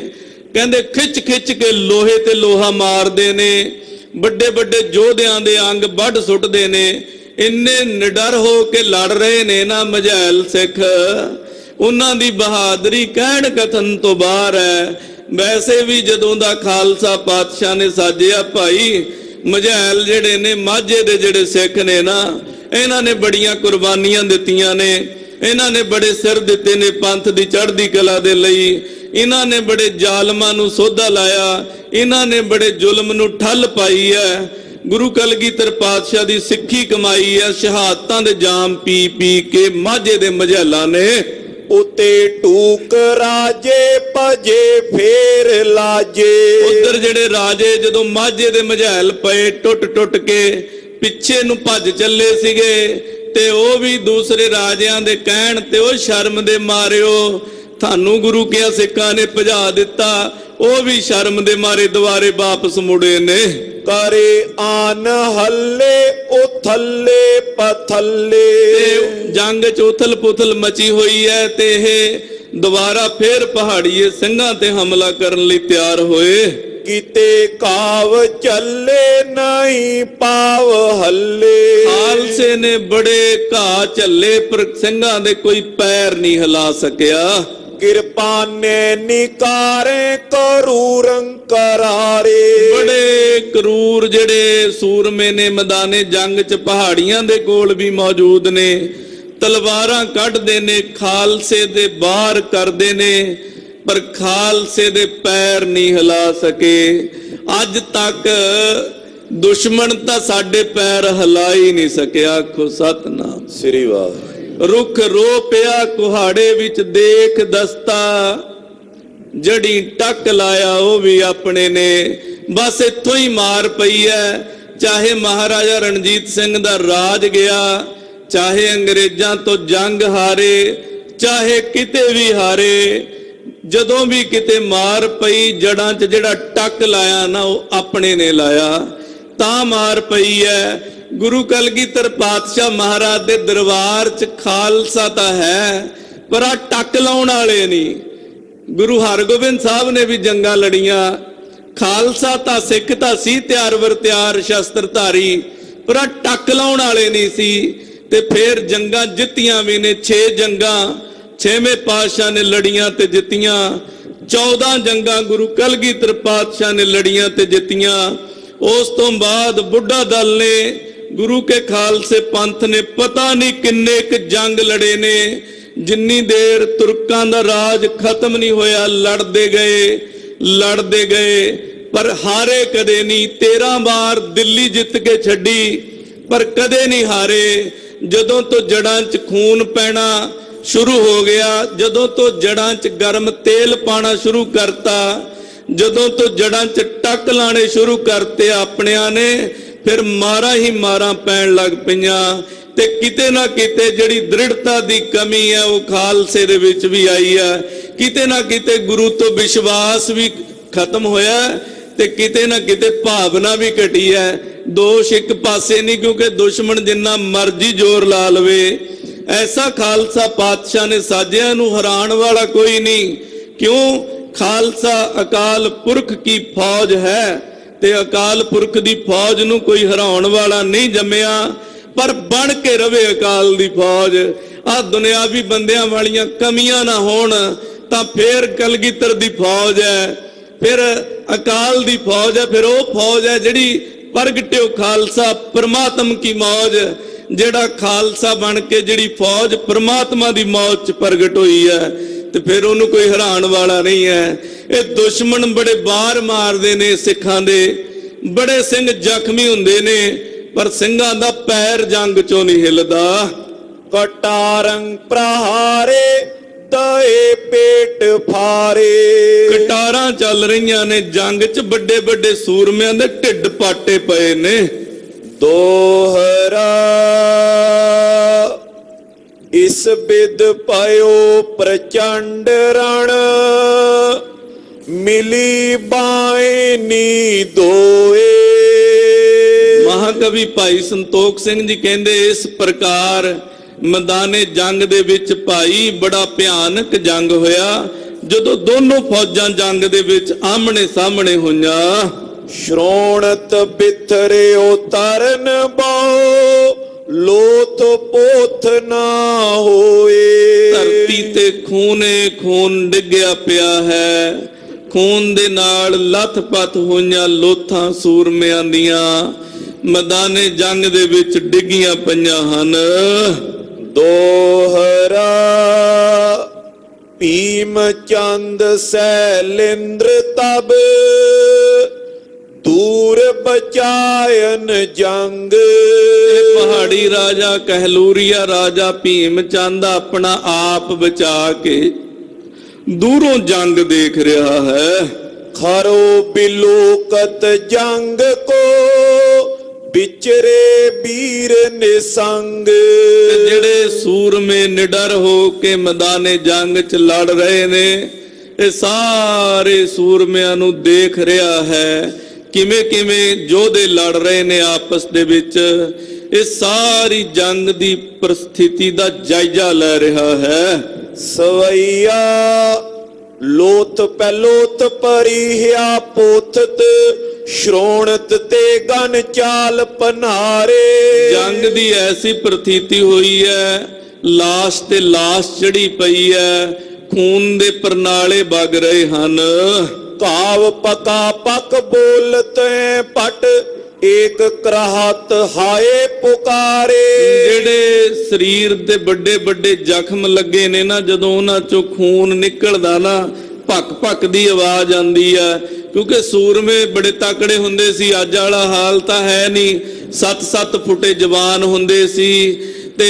ਕਹਿੰਦੇ ਖਿੱਚ ਖਿੱਚ ਕੇ ਲੋਹੇ ਤੇ ਲੋਹਾ ਮਾਰਦੇ ਨੇ, ਵੱਡੇ ਵੱਡੇ ਯੋਧਿਆਂ ਦੇ ਅੰਗ ਵੱਢ ਸੁੱਟਦੇ ਨੇ। ਇੰਨੇ ਨਿਡਰ ਹੋ ਕੇ ਲੜ ਰਹੇ ਨੇ ਨਾ ਮਝੈਲ ਸਿੱਖ, ਉਹਨਾਂ ਦੀ ਬਹਾਦਰੀ ਕਹਿਣ ਕਥਨ ਤੋਂ ਬਾਹਰ ਹੈ। ਵੈਸੇ ਵੀ ਜਦੋਂ ਦਾ ਖਾਲਸਾ ਪਾਤਸ਼ਾਹ ਨੇ ਸਾਜਿਆ, ਭਾਈ ਮਝੈਲ ਜਿਹੜੇ ਨੇ ਮਾਝੇ ਦੇ ਜਿਹੜੇ ਸਿੱਖ ਨੇ ਨਾ, ਇਹਨਾਂ ਨੇ ਬੜੀਆਂ ਕੁਰਬਾਨੀਆਂ ਦਿੱਤੀਆਂ ਨੇ, ਇਹਨਾਂ ਨੇ ਬੜੇ ਸਿਰ ਦਿੱਤੇ ਨੇ ਪੰਥ ਦੀ ਚੜ੍ਹਦੀ ਕਲਾ ਦੇ ਲਈ। ਇਹਨਾਂ ਨੇ ਬੜੇ ਜ਼ਾਲਮਾਂ ਨੂੰ ਸੋਧਾ ਲਾਇਆ, ਇਹਨਾਂ ਨੇ ਬੜੇ ਜ਼ੁਲਮ ਨੂੰ ਠੱਲ ਪਾਈ ਹੈ। ਗੁਰੂ ਕਲਗੀਧਰ ਪਾਤਸ਼ਾਹ ਦੀ ਸਿੱਖੀ ਕਮਾਈ ਹੈ, ਸ਼ਹਾਦਤਾਂ ਦੇ ਜਾਮ ਪੀ ਪੀ ਕੇ ਮਾਝੇ ਦੇ ਮਝੈਲਾਂ ਨੇ। ਉਤੇ ਟੂਕ ਰਾਜੇ ਭਜੇ ਫੇਰ ਲਾਜੇ, ਉਧਰ ਜਿਹੜੇ ਰਾਜੇ ਜਦੋਂ ਮਾਝੇ ਦੇ ਮਝੈਲ ਪਏ ਟੁੱਟ ਟੁੱਟ ਕੇ ਪਿੱਛੇ ਨੂੰ ਭੱਜ ਚੱਲੇ ਸੀਗੇ, ਤੇ ਉਹ ਵੀ ਦੂਸਰੇ ਰਾਜਿਆਂ ਦੇ ਕਹਿਣ ਤੇ ਉਹ ਸ਼ਰਮ ਦੇ ਮਾਰਿਓ ਤੁਹਾਨੂੰ ਗੁਰੂ ਕਿਆ ਸਿੱਖਾਂ ਨੇ ਭਜਾ ਦਿੱਤਾ, ਉਹ ਵੀ ਸ਼ਰਮ ਦੇ ਮਾਰੇ ਦੁਆਰੇ ਵਾਪਸ ਮੁੜੇ ਨੇ। ਕਰੇ ਆਨ ਹੱਲੇ ਉਥੱਲੇ ਪਥੱਲੇ, ਜੰਗ ਚ ਉਥਲ ਪੁਥਲ ਮਚੀ ਹੋਈ ਹੈ ਤੇ ਇਹ ਦੁਬਾਰਾ ਫੇਰ ਪਹਾੜੀਏ ਸਿੰਘਾਂ ਤੇ ਹਮਲਾ ਕਰਨ ਲਈ ਤਿਆਰ ਹੋਏ। ਕਿਤੇ ਕਾਵ ਚੱਲੇ ਨਹੀਂ ਪਾਵ ਹੱਲੇ, ਖਾਲਸੇ ਨੇ ਬੜੇ ਘਾਹ ਝੱਲੇ ਪਰ ਸਿੰਘਾਂ ਦੇ ਕੋਈ ਪੈਰ ਨਹੀਂ ਹਿਲਾ ਸਕਿਆ। ਕਿਰਪਾਨੇ ਨਿਕਾਰੇ ਕਰੂਰੰ ਕਰਾਰੇ, ਬੜੇ ਕਰੂਰ ਜਿਹੜੇ ਸੂਰਮੇ ਨੇ ਮੈਦਾਨੇ ਜੰਗ ਚ ਪਹਾੜੀਆਂ ਦੇ ਕੋਲ ਵੀ ਮੌਜੂਦ ਨੇ, ਤਲਵਾਰਾਂ ਕੱਢਦੇ ਨੇ, ਖਾਲਸੇ ਦੇ ਬਾਹਰ ਕਰਦੇ ਨੇ, ਪਰ ਖਾਲਸੇ ਦੇ ਪੈਰ ਨਹੀਂ ਹਿਲਾ ਸਕੇ। ਅੱਜ ਤੱਕ ਦੁਸ਼ਮਣ ਤਾਂ ਸਾਡੇ ਪੈਰ ਹਿਲਾ ਹੀ ਨਹੀਂ ਸਕਿਆ। ਆਖੋ ਸਤਨਾਮ ਸ੍ਰੀ ਵਾਹਿਗੁਰੂ। ਰੁੱਖ ਰੋ ਪਿਆ ਕੁਹਾੜੇ ਵਿੱਚ ਦੇਖ ਦਸਤਾ, ਜੜੀ ਟੱਕ ਲਾਇਆ ਉਹ ਵੀ ਆਪਣੇ ਨੇ। ਬਸ ਇੱਥੋਂ ਹੀ ਮਾਰ ਪਈ ਹੈ, ਚਾਹੇ ਮਹਾਰਾਜਾ ਰਣਜੀਤ ਸਿੰਘ ਦਾ ਰਾਜ ਗਿਆ, ਚਾਹੇ ਅੰਗਰੇਜ਼ਾਂ ਤੋਂ ਜੰਗ ਹਾਰੇ, ਚਾਹੇ ਕਿਤੇ ਵੀ ਹਾਰੇ, ਜਦੋਂ ਵੀ ਕਿਤੇ ਮਾਰ ਪਈ ਜੜਾਂ 'ਚ ਜਿਹੜਾ ਟੱਕ ਲਾਇਆ ਨਾ ਉਹ ਆਪਣੇ ਨੇ ਲਾਇਆ, ਤਾਂ ਮਾਰ ਪਈ ਹੈ। ਗੁਰੂ ਕਲਗੀਧਰ ਪਾਤਸ਼ਾਹ ਮਹਾਰਾਜ ਦੇ ਦਰਬਾਰ 'ਚ ਖਾਲਸਾ ਤਾਂ ਹੈ, ਪਰ ਆ ਟੱਕ ਲਾਉਣ ਵਾਲੇ ਨਹੀਂ। ਗੁਰੂ ਹਰਗੋਬਿੰਦ ਸਾਹਿਬ ਨੇ ਵੀ ਜੰਗਾਂ ਲੜੀਆਂ, ਖਾਲਸਾ ਤਾਂ ਸਿੱਖ ਤਾਂ ਸੀ ਤਿਆਰ ਵਰ ਤਿਆਰ ਸ਼ਸਤਰ ਧਾਰੀ, ਪਰ ਆ ਟੱਕ ਲਾਉਣ ਵਾਲੇ ਨਹੀਂ ਸੀ। ਤੇ ਫੇਰ ਜੰਗਾਂ ਜਿੱਤੀਆਂ ਵੀ ਨੇ, 6 ਜੰਗਾਂ 6ਵੇਂ ਪਾਤਸ਼ਾਹ ਨੇ ਲੜੀਆਂ ਤੇ ਜਿੱਤੀਆਂ, 14 ਜੰਗਾਂ ਗੁਰੂ ਕਲਗੀਧਰ ਪਾਤਸ਼ਾਹ ਨੇ ਲੜੀਆਂ ਤੇ ਜਿੱਤੀਆਂ। ਉਸ ਤੋਂ ਬਾਅਦ ਬੁੱਢਾ ਦਲ ਨੇ, ਗੁਰੂ ਕੇ ਖਾਲਸੇ ਪੰਥ ਨੇ ਪਤਾ ਨਹੀਂ ਕਿੰਨੇ ਕੁ ਜੰਗ ਲੜੇ ਨੇ। ਜਿੰਨੀ ਦੇਰ ਤੁਰਕਾਂ ਦਾ ਰਾਜ ਖਤਮ ਨਹੀਂ ਹੋਇਆ ਲੜਦੇ ਗਏ, ਪਰ ਹਾਰੇ ਕਦੇ ਨਹੀਂ। 13 ਵਾਰ ਦਿੱਲੀ ਜਿੱਤ ਕੇ ਛੱਡੀ, ਪਰ ਕਦੇ ਨਹੀਂ ਹਾਰੇ। ਜਦੋਂ ਤੋਂ ਜੜਾਂ 'ਚ ਖੂਨ ਪੈਣਾ ਸ਼ੁਰੂ ਹੋ ਗਿਆ, ਜਦੋਂ ਤੋਂ ਜੜਾਂ 'ਚ ਗਰਮ ਤੇਲ ਪਾਣਾ ਸ਼ੁਰੂ ਕਰਤਾ, ਜਦੋਂ ਤੋਂ ਜੜਾਂ 'ਚ ਟੱਕ ਲਾਣੇ ਸ਼ੁਰੂ ਕਰਤੇ ਆਪਣਿਆਂ ਨੇ, ਫਿਰ ਮਾਰਾਂ ਹੀ ਮਾਰਾਂ ਪੈਣ ਲੱਗ ਪਈਆਂ। ਤੇ ਕਿਤੇ ਨਾ ਕਿਤੇ ਜਿਹੜੀ ਦ੍ਰਿੜਤਾ ਦੀ ਕਮੀ ਹੈ ਉਹ ਖਾਲਸੇ ਦੇ ਵਿੱਚ ਵੀ ਆਈ ਹੈ। ਕਿਤੇ ਨਾ ਕਿਤੇ ਗੁਰੂ ਤੋਂ ਵਿਸ਼ਵਾਸ ਵੀ ਖਤਮ ਹੋਇਆ, ਤੇ ਕਿਤੇ ਨਾ ਕਿਤੇ ਭਾਵਨਾ ਵੀ ਘਟੀ ਹੈ। ਦੋਸ਼ ਇੱਕ ਪਾਸੇ ਨਹੀਂ, ਕਿਉਂਕਿ ਦੁਸ਼ਮਣ ਜਿੰਨਾ ਮਰਜ਼ੀ ਜ਼ੋਰ ਲਾ ਲਵੇ, ਐਸਾ ਖਾਲਸਾ ਪਾਤਸ਼ਾਹ ਨੇ ਸਾਜਿਆ ਨੂੰ ਹਰਾਉਣ ਵਾਲਾ ਕੋਈ ਨਹੀਂ। ਕਿਉਂ? ਖਾਲਸਾ ਅਕਾਲ ਪੁਰਖ ਕੀ ਫੌਜ ਹੈ। ਤੇ ਅਕਾਲ ਪੁਰਖ ਦੀ ਫੌਜ ਨੂੰ ਕੋਈ ਹਰਾਉਣ ਵਾਲਾ ਨਹੀਂ ਜੰਮਿਆ, ਪਰ ਬਣ ਕੇ ਰਵੇ ਅਕਾਲ ਦੀ ਫੌਜ। ਆ ਦੁਨਿਆਵੀ ਬੰਦਿਆਂ ਵਾਲੀਆਂ ਕਮੀਆਂ ਨਾ ਹੋਣ ਤਾਂ ਫੇਰ ਕਲਗੀਧਰ ਦੀ ਫੌਜ ਹੈ, ਫਿਰ ਅਕਾਲ ਦੀ ਫੌਜ ਹੈ, ਫਿਰ ਉਹ ਫੌਜ ਹੈ ਜਿਹੜੀ ਪ੍ਰਗਟਿਓ ਖਾਲਸਾ ਪਰਮਾਤਮ ਕੀ ਮੌਜ, ਜਿਹੜਾ ਖਾਲਸਾ ਬਣ ਕੇ ਜਿਹੜੀ ਫੌਜ ਪਰਮਾਤਮਾ ਦੀ ਮੌਜ ਚ ਪ੍ਰਗਟ ਹੋਈ ਹੈ, ਤੇ ਫਿਰ ਉਹਨੂੰ ਕੋਈ ਹਰਾਉਣ ਵਾਲਾ ਨਹੀਂ ਹੈ। ਇਹ ਦੁਸ਼ਮਣ ਬੜੇ ਬਾਹਰ ਮਾਰਦੇ ਨੇ ਸਿੱਖਾਂ ਦੇ, ਬੜੇ ਸਿੰਘ ਜ਼ਖਮੀ ਹੁੰਦੇ ਨੇ, ਪਰ ਸਿੰਘਾਂ ਦਾ ਪੈਰ ਜੰਗ ਚੋਂ ਨਹੀਂ ਹਿੱਲਦਾ। ਕਟਾਰੰ ਪ੍ਰਹਾਰੇ ਤਏ ਪੇਟ ਫਾਰੇ। ਕਟਾਰਾਂ ਚੱਲ ਰਹੀਆਂ ਨੇ ਜੰਗ 'ਚ, ਵੱਡੇ ਵੱਡੇ ਸੂਰਮਿਆਂ ਦੇ ਢਿੱਡ ਪਾਟੇ ਪਏ ਨੇ। ਦੋਹਰਾ ਇਸ ਬਿਦ ਪਇਓ ਪ੍ਰਚੰਡ ਰਣ, ਮਿਲੀ ਬਾਏ ਨੀ ਦੋਏ। ਮਹਾਕਵੀ ਭਾਈ ਸੰਤੋਖ ਸਿੰਘ ਜੀ ਕਹਿੰਦੇ, ਇਸ ਪ੍ਰਕਾਰ ਮੈਦਾਨੇ ਜੰਗ ਦੇ ਵਿੱਚ ਭਾਈ ਬੜਾ ਭਿਆਨਕ ਜੰਗ ਹੋਇਆ, ਜਦੋਂ ਦੋਨੋਂ ਫੌਜਾਂ ਜੰਗ ਦੇ ਵਿੱਚ ਆਮਣੇ ਸਾਹਮਣੇ ਹੋਈਆਂ। ਸ਼੍ਰੋਣਤ ਬਿਥਰਿਓ ਤਰਨ ਬਾਓ, ਲੋਥ ਪੋਥ ਨਾ ਹੋਏ। ਧਰਤੀ ਤੇ ਖੂਨੇ ਖੂਨ ਡਿੱਗਿਆ ਪਿਆ ਹੈ, ਖੂਨ ਦੇ ਨਾਲ ਲੱਥ-ਪੱਥ ਹੋਈਆਂ ਲੋਥਾਂ ਸੂਰਮਿਆਂ ਦੀਆਂ ਮੈਦਾਨੇ ਜੰਗ ਦੇ ਵਿੱਚ ਡਿੱਗੀਆਂ ਪਈਆਂ ਹਨ। ਦੋਹਰਾ ਭੀਮ ਚੰਦ ਸੈਲਿੰਦਰ ਤਬ, ਦੂਰ ਬਚਾਇਨ ਜੰਗ। ਇਹ ਪਹਾੜੀ ਰਾਜਾ ਕਹਿਲੂਰੀਆ ਰਾਜਾ ਭੀਮ ਚੰਦ ਆਪਣਾ ਆਪ ਬਚਾ ਕੇ ਦੂਰੋਂ ਜੰਗ ਦੇਖ ਰਿਹਾ ਹੈ। ਖਰੋ ਬਿਲੋਕਤ ਜੰਗ ਕੋ, ਵਿਚਰੇ ਵੀਰ ਨਿਸੰਗ। ਜਿਹੜੇ ਸੂਰਮੇ ਨਿਡਰ ਹੋ ਕੇ ਮੈਦਾਨੇ ਜੰਗ 'ਚ ਲੜ ਰਹੇ ਨੇ, ਇਹ ਸਾਰੇ ਸੂਰਮਿਆਂ ਨੂੰ ਦੇਖ ਰਿਹਾ ਹੈ, ਕਿਵੇਂ ਕਿਵੇਂ ਯੋਧੇ ਲੜ ਰਹੇ ਨੇ ਆਪਸ ਦੇ ਵਿੱਚ। ਇਹ ਸਾਰੀ ਜੰਗ ਦੀ ਪ੍ਰਸਥਿਤੀ ਦਾ ਜਾਇਜ਼ਾ ਲੈ ਰਿਹਾ ਹੈ। ਸਵਈਆ ਲੋਥ ਪਹਿਲੋਥ ਪਰਿਹਿਆ ਪੋਥਤ, ਸ਼੍ਰੋਣਤ ਤੇ ਗਨ ਚਾਲ ਪਨਾਰੇ। ਜੰਗ ਦੀ ਐਸੀ ਪ੍ਰਤੀਤੀ ਹੋਈ ਹੈ, ਲਾਸ਼ ਤੇ ਲਾਸ਼ ਚੜੀ ਪਈ ਹੈ, ਖੂਨ ਦੇ ਪਰਨਾਲੇ ਵਗ ਰਹੇ ਹਨ। ਕਾਵ ਪਕਾ ਪਕ ਬੋਲਤੇ ਪਟ, ਏਕ ਕਰਾਹਤ ਹਾਏ ਪੁਕਾਰੇ। ਜਿਹੜੇ ਸਰੀਰ ਦੇ ਵੱਡੇ ਵੱਡੇ ਜ਼ਖਮ ਲੱਗੇ ਨੇ ਨਾ, ਜਦੋਂ ਉਹਨਾਂ ਚੋਂ ਖੂਨ ਨਿਕਲਦਾ ਨਾ, ਭੱਕ ਭੱਕ ਦੀ ਆਵਾਜ਼ ਆਉਂਦੀ ਆ, ਕਿਉਂਕਿ ਸੂਰਮੇ ਬੜੇ ਤਕੜੇ ਹੁੰਦੇ ਸੀ। ਅੱਜ ਵਾਲਾ ਹਾਲ ਤਾਂ ਹੈ ਨਹੀਂ, 7-7 ਫੁੱਟੇ ਜਵਾਨ ਹੁੰਦੇ ਸੀ ਤੇ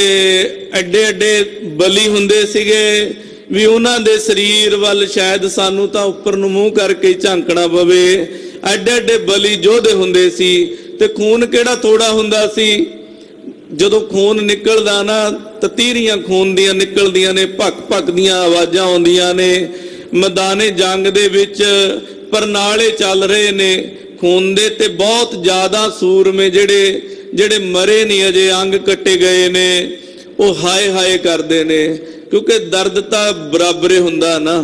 ਐਡੇ ਐਡੇ ਬਲੀ ਹੁੰਦੇ ਸੀਗੇ ਵੀ ਉਹਨਾਂ ਦੇ ਸਰੀਰ ਵੱਲ ਸ਼ਾਇਦ ਸਾਨੂੰ ਤਾਂ ਉੱਪਰ ਨੂੰ ਮੂੰਹ ਕਰਕੇ ਝਾਂਕਣਾ ਪਵੇ। ਐਡੇ ਐਡੇ ਬਲੀ ਯੋਧੇ ਹੁੰਦੇ ਸੀ, ਤੇ ਖੂਨ ਕਿਹੜਾ ਥੋੜਾ ਹੁੰਦਾ ਸੀ। ਜਦੋਂ ਖੂਨ ਨਿਕਲਦਾ ਨਾ, ਤਤੀਰੀਆਂ ਖੂਨ ਦੀਆਂ ਨਿਕਲਦੀਆਂ ਨੇ, ਭੱਕ ਭੱਕ ਦੀਆਂ ਆਵਾਜ਼ਾਂ ਆਉਂਦੀਆਂ ਨੇ। ਮੈਦਾਨੇ ਜੰਗ ਦੇ ਵਿੱਚ ਪਰਨਾਲੇ ਚੱਲ ਰਹੇ ਨੇ ਖੂਨ ਦੇ, ਤੇ ਬਹੁਤ ਜ਼ਿਆਦਾ ਸੂਰਮੇ ਜਿਹੜੇ ਮਰੇ ਨਹੀਂ ਅਜੇ, ਅੰਗ ਕੱਟੇ ਗਏ ਨੇ, ਉਹ ਹਾਏ ਹਾਏ ਕਰਦੇ ਨੇ, ਕਿਉਂਕਿ ਦਰਦ ਤਾਂ ਬਰਾਬਰੇ ਹੁੰਦਾ ਨਾ।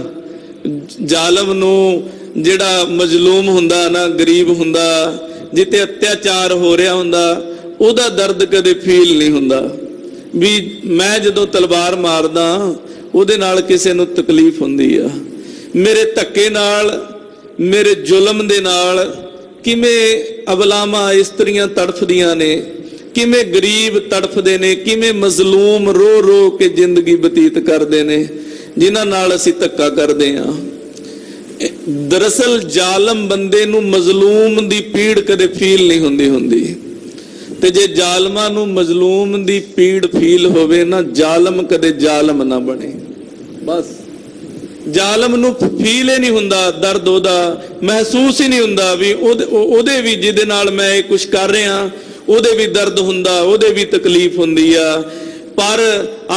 ਜ਼ਾਲਮ ਨੂੰ ਜਿਹੜਾ ਮਜ਼ਲੂਮ ਹੁੰਦਾ ਨਾ, ਗਰੀਬ ਹੁੰਦਾ, ਜਿੱਤੇ ਅਤਿਆਚਾਰ ਹੋ ਰਿਹਾ ਹੁੰਦਾ, ਉਹਦਾ ਦਰਦ ਕਦੇ ਫੀਲ ਨਹੀਂ ਹੁੰਦਾ। ਵੀ ਮੈਂ ਜਦੋਂ ਤਲਵਾਰ ਮਾਰਦਾ ਉਹਦੇ ਨਾਲ ਕਿਸੇ ਨੂੰ ਤਕਲੀਫ ਹੁੰਦੀ ਆ, ਮੇਰੇ ਧੱਕੇ ਨਾਲ, ਮੇਰੇ ਜ਼ੁਲਮ ਦੇ ਨਾਲ ਕਿਵੇਂ ਅਬਲਾਵਾਂ ਇਸਤਰੀਆਂ ਤੜਫਦੀਆਂ ਨੇ, ਕਿਵੇਂ ਗਰੀਬ ਤੜਫਦੇ ਨੇ, ਕਿਵੇਂ ਮਜ਼ਲੂਮ ਰੋ ਰੋ ਕੇ ਜ਼ਿੰਦਗੀ ਬਤੀਤ ਕਰਦੇ ਨੇ, ਜਿਨ੍ਹਾਂ ਨਾਲ ਅਸੀਂ ਧੱਕਾ ਕਰਦੇ ਹਾਂ। ਦਰਅਸਲ ਜ਼ਾਲਮ ਬੰਦੇ ਨੂੰ ਮਜ਼ਲੂਮ ਦੀ ਪੀੜ ਕਦੇ ਫੀਲ ਨਹੀਂ ਹੁੰਦੀ, ਤੇ ਜੇ ਜ਼ਾਲਮਾਂ ਨੂੰ ਮਜ਼ਲੂਮ ਦੀ ਪੀੜ ਫੀਲ ਹੋਵੇ ਨਾ, ਜ਼ਾਲਮ ਕਦੇ ਜ਼ਾਲਮ ਨਾ ਬਣੇ। ਬਸ ਜ਼ਾਲਮ ਨੂੰ ਫੀਲ ਹੀ ਨਹੀਂ ਹੁੰਦਾ, ਦਰਦ ਉਹਦਾ ਮਹਿਸੂਸ ਹੀ ਨਹੀਂ ਹੁੰਦਾ ਵੀ ਉਹਦੇ ਵੀ ਜਿਹਦੇ ਨਾਲ ਮੈਂ ਇਹ ਕੁਝ ਕਰ ਰਿਹਾ, ਉਹਦੇ ਵੀ ਦਰਦ ਹੁੰਦਾ, ਉਹਦੇ ਵੀ ਤਕਲੀਫ ਹੁੰਦੀ ਆ। ਪਰ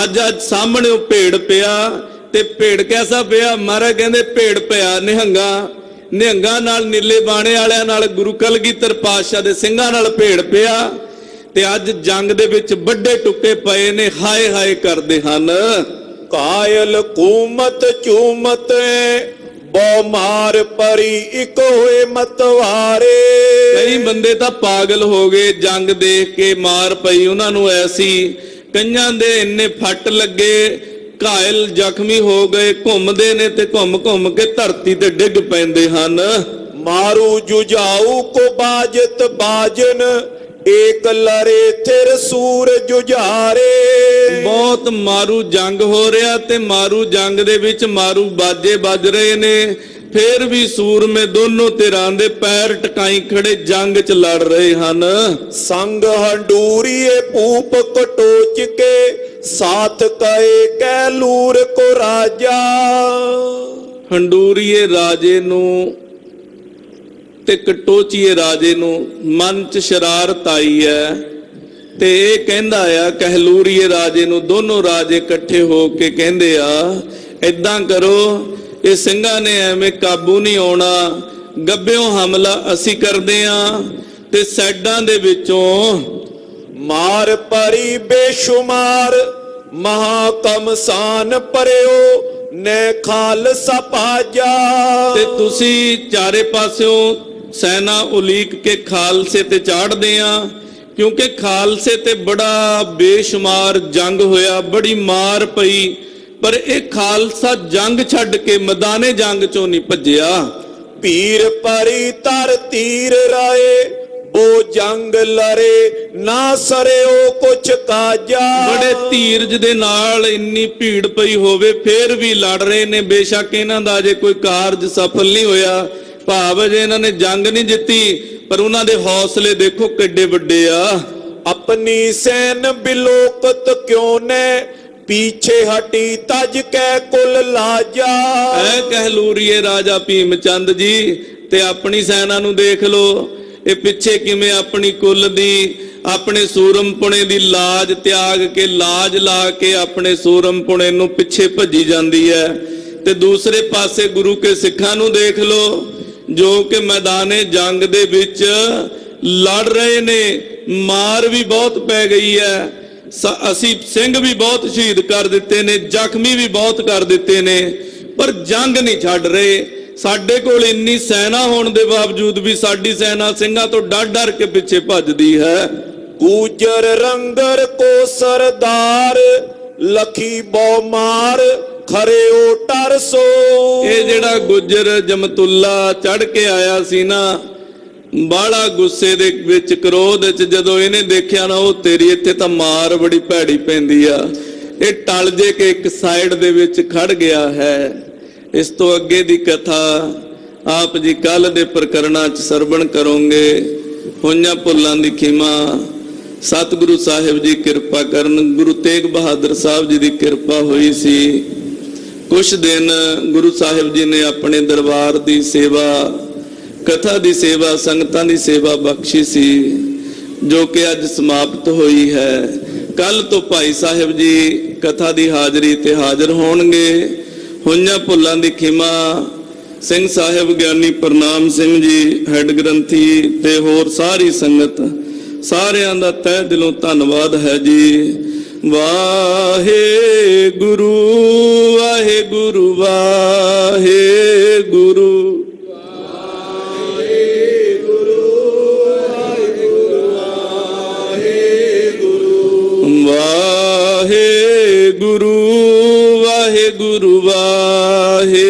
ਅੱਜ ਸਾਹਮਣੇ ਉਹ ਭੇੜ ਪਿਆ, ਤੇ ਭੇੜ ਕੈਸਾ ਪਿਆ? ਮਹਾਰਾਜ ਕਹਿੰਦੇ ਭੇੜ ਪਿਆ ਨਿਹੰਗਾਂ ਨਾਲ, ਨੀਲੇ ਬਾਣੇ ਵਾਲਿਆਂ ਨਾਲ, ਗੁਰੂ ਕਲਗੀਧਰ ਪਾਤਸ਼ਾਹ ਦੇ ਸਿੰਘਾਂ ਨਾਲ ਭੇੜ ਪਿਆ। ਤੇ ਅੱਜ ਜੰਗ ਦੇ ਵਿੱਚ ਵੱਡੇ ਟੁੱਕੇ ਪਏ ਨੇ, ਹਾਏ ਹਾਏ ਕਰਦੇ ਹਨ। ਕਾਇਲ ਕੂਮਤ ਚੂਮਤ ਬਹੁ ਮਾਰ ਪਰੀ ਇੱਕ ਹੋਏ ਮਤਵਾਰੇ। ਕਈ ਬੰਦੇ ਤਾਂ ਪਾਗਲ ਹੋ ਗਏ, ਜੰਗ ਦੇਖ ਕੇ ਮਾਰ ਪਈ ਉਹਨਾਂ ਨੂੰ ਐਸੀ। ਕਈਆਂ ਦੇ ਇੰਨੇ ਫੱਟ ਲੱਗੇ, ਘਾਇਲ ਜ਼ਖਮੀ ਹੋ ਗਏ, ਘੁੰਮਦੇ ਨੇ ਤੇ ਘੁੰਮ ਘੁੰਮ ਕੇ ਧਰਤੀ ਤੇ ਡਿੱਗ ਪੈਂਦੇ ਹਨ। ਮਾਰੂ ਜੁਝਾਊ ਕੋ ਬਾਜਤ ਬਾਜਨ, ਏਕ ਲਰੇ ਥਿਰ ਸੂਰ ਜੁਝਾਰੇ। ਬਹੁਤ ਮਾਰੂ ਜੰਗ ਹੋ ਰਿਹਾ ਤੇ ਮਾਰੂ ਜੰਗ ਦੇ ਵਿੱਚ ਮਾਰੂ ਬਾਜੇ ਵੱਜ ਰਹੇ ਨੇ, ਫੇਰ ਵੀ ਸੂਰਮੇ ਦੋਨੋਂ ਧਿਰਾਂ ਦੇ ਪੈਰ ਟਿਕਾਈ ਖੜੇ ਜੰਗ 'ਚ ਲੜ ਰਹੇ ਹਨ। ਸੰਗ ਹੰਡੂਰੀਏ ਭੂਪ ਕਟੋਚ ਕੇ, ਸਾਥ ਕਏ ਕੈ ਲੂਰ ਕੋ ਰਾਜਾ। ਹੰਡੂਰੀਏ ਰਾਜੇ ਨੂੰ ਤੇ ਕਟੋਚੀਏ ਰਾਜੇ ਨੂੰ ਮਨ 'ਚ ਸ਼ਰਾਰਤ ਆਈ ਹੈ ਤੇ ਇਹ ਕਹਿੰਦਾ ਆ ਕਹਿਲੂਰੀਏ ਰਾਜੇ ਨੂੰ। ਦੋਨੋਂ ਰਾਜੇ ਇਕੱਠੇ ਹੋ ਕੇ ਕਹਿੰਦੇ ਆ, ਏਦਾਂ ਕਰੋ, ਇਹ ਸਿੰਘਾਂ ਨੇ ਐਵੇਂ ਕਾਬੂ ਨਹੀਂ ਆਉਣਾ, ਗੱਬਿਓਂ ਹਮਲਾ ਅਸੀਂ ਕਰਦੇ ਆ ਤੇ ਸਾਈਡਾਂ ਦੇ ਵਿੱਚੋਂ ਮਾਰ ਪਰੀ ਬੇਸ਼ੁਮਾਰ, ਮਹਾ ਕਮਸਾਨ ਪਰਿਓ ਨੇ ਖਾਲਸਾ ਭਾਜਾ। ਤੇ ਤੁਸੀਂ ਚਾਰੇ ਪਾਸਿਓਂ ਸੈਨਾ ਉਲੀਕ ਕੇ ਖਾਲਸੇ ਤੇ ਚਾੜਦੇ ਆ, ਕਿਉਂਕਿ ਖਾਲਸੇ ਤੇ ਬੜਾ ਬੇਸ਼ੁਮਾਰ ਜੰਗ ਹੋਇਆ, ਬੜੀ ਮਾਰ ਪਈ, ਪਰ ਇਹ ਖਾਲਸਾ ਜੰਗ ਛੱਡ ਕੇ ਮੈਦਾਨੇ ਜੰਗ ਚੋਂ ਨਹੀਂ ਭੱਜਿਆ। ਪੀਰ ਪਰੀ ਤਰ ਤੀਰ ਰਾਏ, ਉਹ ਜੰਗ ਲਰੇ ਨਾ ਸਰਿਓ ਕੁਛ ਕਾਜਾ। ਬੜੇ ਧੀਰਜ ਦੇ ਨਾਲ ਇੰਨੀ ਭੀੜ ਪਈ ਹੋਵੇ ਫੇਰ ਵੀ ਲੜ ਰਹੇ ਨੇ। ਬੇਸ਼ੱਕ ਇਹਨਾਂ ਦਾ ਅਜੇ ਕੋਈ ਕਾਰਜ ਸਫਲ ਨਹੀਂ ਹੋਇਆ, ਭਾਵ ਜੇ ਇਹਨਾਂ ਨੇ ਜੰਗ ਨਹੀਂ ਜਿੱਤੀ, ਪਰ ਉਹਨਾਂ ਦੇ ਹੌਸਲੇ ਦੇਖੋ ਕਿੱਡੇ ਵੱਡੇ ਆ। ਆਪਣੀ ਸੈਨ ਬਿਲੋਕਤ ਕਿਉਂ ਨੇ, ਪੀਛੇ ਹਟੀ ਤਜ ਕੈ ਕੁਲ ਲਾਜਾ। ਐ ਕਹਿਲੂਰੀਏ ਰਾਜਾ ਭੀਮ ਚੰਦ ਜੀ, ਤੇ ਆਪਣੀ ਸੈਨਾ ਨੂੰ ਦੇਖ ਲੋ, ਇਹ ਪਿੱਛੇ ਕਿਵੇਂ ਆਪਣੀ ਕੁੱਲ ਦੀ, ਆਪਣੇ ਸੂਰਮਪੁਣੇ ਦੀ ਲਾਜ ਤਿਆਗ ਕੇ, ਲਾਜ ਲਾ ਕੇ ਆਪਣੇ ਸੂਰਮਪੁਣੇ ਨੂੰ ਪਿੱਛੇ ਭੱਜੀ ਜਾਂਦੀ ਹੈ। ਤੇ ਦੂਸਰੇ ਪਾਸੇ ਗੁਰੂ ਕੇ ਸਿੱਖਾਂ ਨੂੰ ਦੇਖ ਲੋ, ਜੋ ਕਿ ਮੈਦਾਨੇ ਜੰਗ ਦੇ ਵਿੱਚ ਲੜ ਰਹੇ ਨੇ, ਮਾਰ ਵੀ ਬਹੁਤ ਪੈ ਗਈ ਹੈ, ਅਸੀਂ ਸਿੰਘ ਵੀ ਬਹੁਤ ਸ਼ਹੀਦ ਕਰ ਦਿੱਤੇ ਨੇ, ਜ਼ਖਮੀ ਵੀ ਬਹੁਤ ਕਰ ਦਿੱਤੇ ਨੇ, ਪਰ ਜੰਗ ਨਹੀਂ ਛੱਡ ਰਹੇ। ਸਾਡੇ ਕੋਲ ਇੰਨੀ ਸੈਨਾ ਹੋਣ ਦੇ ਬਾਵਜੂਦ ਵੀ ਸਾਡੀ ਸੈਨਾ ਸਿੰਘਾਂ ਤੋਂ ਡਰ ਡਰ ਕੇ ਪਿੱਛੇ ਭੱਜਦੀ ਹੈ। ਗੁਜਰ ਰੰਗਰ ਕੋ ਸਰਦਾਰ, ਲਖੀ ਬਹੁ ਮਾਰ ਖਰੇ ਓ ਟਰਸੋ। ਇਹ ਜਿਹੜਾ ਗੁਜਰ ਜਮਤੁੱਲਾ ਚੜ ਕੇ ਆਇਆ ਸੀ ਨਾ, ਬਾਲਾ ਗੁੱਸੇ ਦੇ ਵਿੱਚ, ਕ੍ਰੋਧ ਵਿੱਚ, ਜਦੋਂ ਇਹਨੇ ਦੇਖਿਆ ਨਾ, ਉਹ ਤੇਰੀ ਇੱਥੇ ਤਾਂ ਮਾਰ ਬੜੀ ਭੈੜੀ ਪੈਂਦੀ ਆ, ਇਹ ਟਲ ਜੇ ਕੇ ਇੱਕ ਸਾਈਡ ਦੇ ਵਿੱਚ ਖੜ ਗਿਆ ਹੈ। ਇਸ ਤੋਂ ਅੱਗੇ ਦੀ ਕਥਾ ਆਪ ਜੀ ਕੱਲ ਦੇ ਪ੍ਰਕਰਣਾਂ 'ਚ ਸਰਵਣ ਕਰੋਗੇ। ਹੋਈਆਂ ਭੁੱਲਾਂ ਦੀ ਖਿਮਾ ਸਤਿਗੁਰੂ ਸਾਹਿਬ ਜੀ ਕਿਰਪਾ ਕਰਨ। ਗੁਰੂ ਤੇਗ ਬਹਾਦਰ ਸਾਹਿਬ ਜੀ ਦੀ ਕਿਰਪਾ ਹੋਈ ਸੀ। ਕੁਛ ਦਿਨ ਗੁਰੂ ਸਾਹਿਬ ਜੀ ਨੇ ਆਪਣੇ ਦਰਬਾਰ ਦੀ ਸੇਵਾ, ਕਥਾ ਦੀ ਸੇਵਾ, ਸੰਗਤਾਂ ਦੀ ਸੇਵਾ ਬਖਸ਼ੀ ਸੀ, ਜੋ ਕਿ ਅੱਜ ਸਮਾਪਤ ਹੋਈ ਹੈ। ਕੱਲ ਤੋਂ ਭਾਈ ਸਾਹਿਬ ਜੀ ਕਥਾ ਦੀ ਹਾਜ਼ਰੀ ਤੇ ਹਾਜ਼ਰ ਹੋਣਗੇ। ਹੋਈਆਂ ਭੁੱਲਾਂ ਦੀ ਖਿਮਾ ਸਿੰਘ ਸਾਹਿਬ ਗਿਆਨੀ ਪ੍ਰਨਾਮ ਸਿੰਘ ਜੀ ਹੈਡ ਗ੍ਰੰਥੀ ਤੇ ਹੋਰ ਸਾਰੀ ਸੰਗਤ, ਸਾਰਿਆਂ ਦਾ ਤਹਿ ਦਿਲੋਂ ਧੰਨਵਾਦ ਹੈ ਜੀ। ਵਾਹਿਗੁਰੂ ਵਾਹਿਗੁਰੂ ਵਾਹਿਗੁਰੂ। ਵਾਹਿਗੁਰੂ ਵਾਹਿਗੁਰੂ ਵਾਹਿਗੁਰੂ।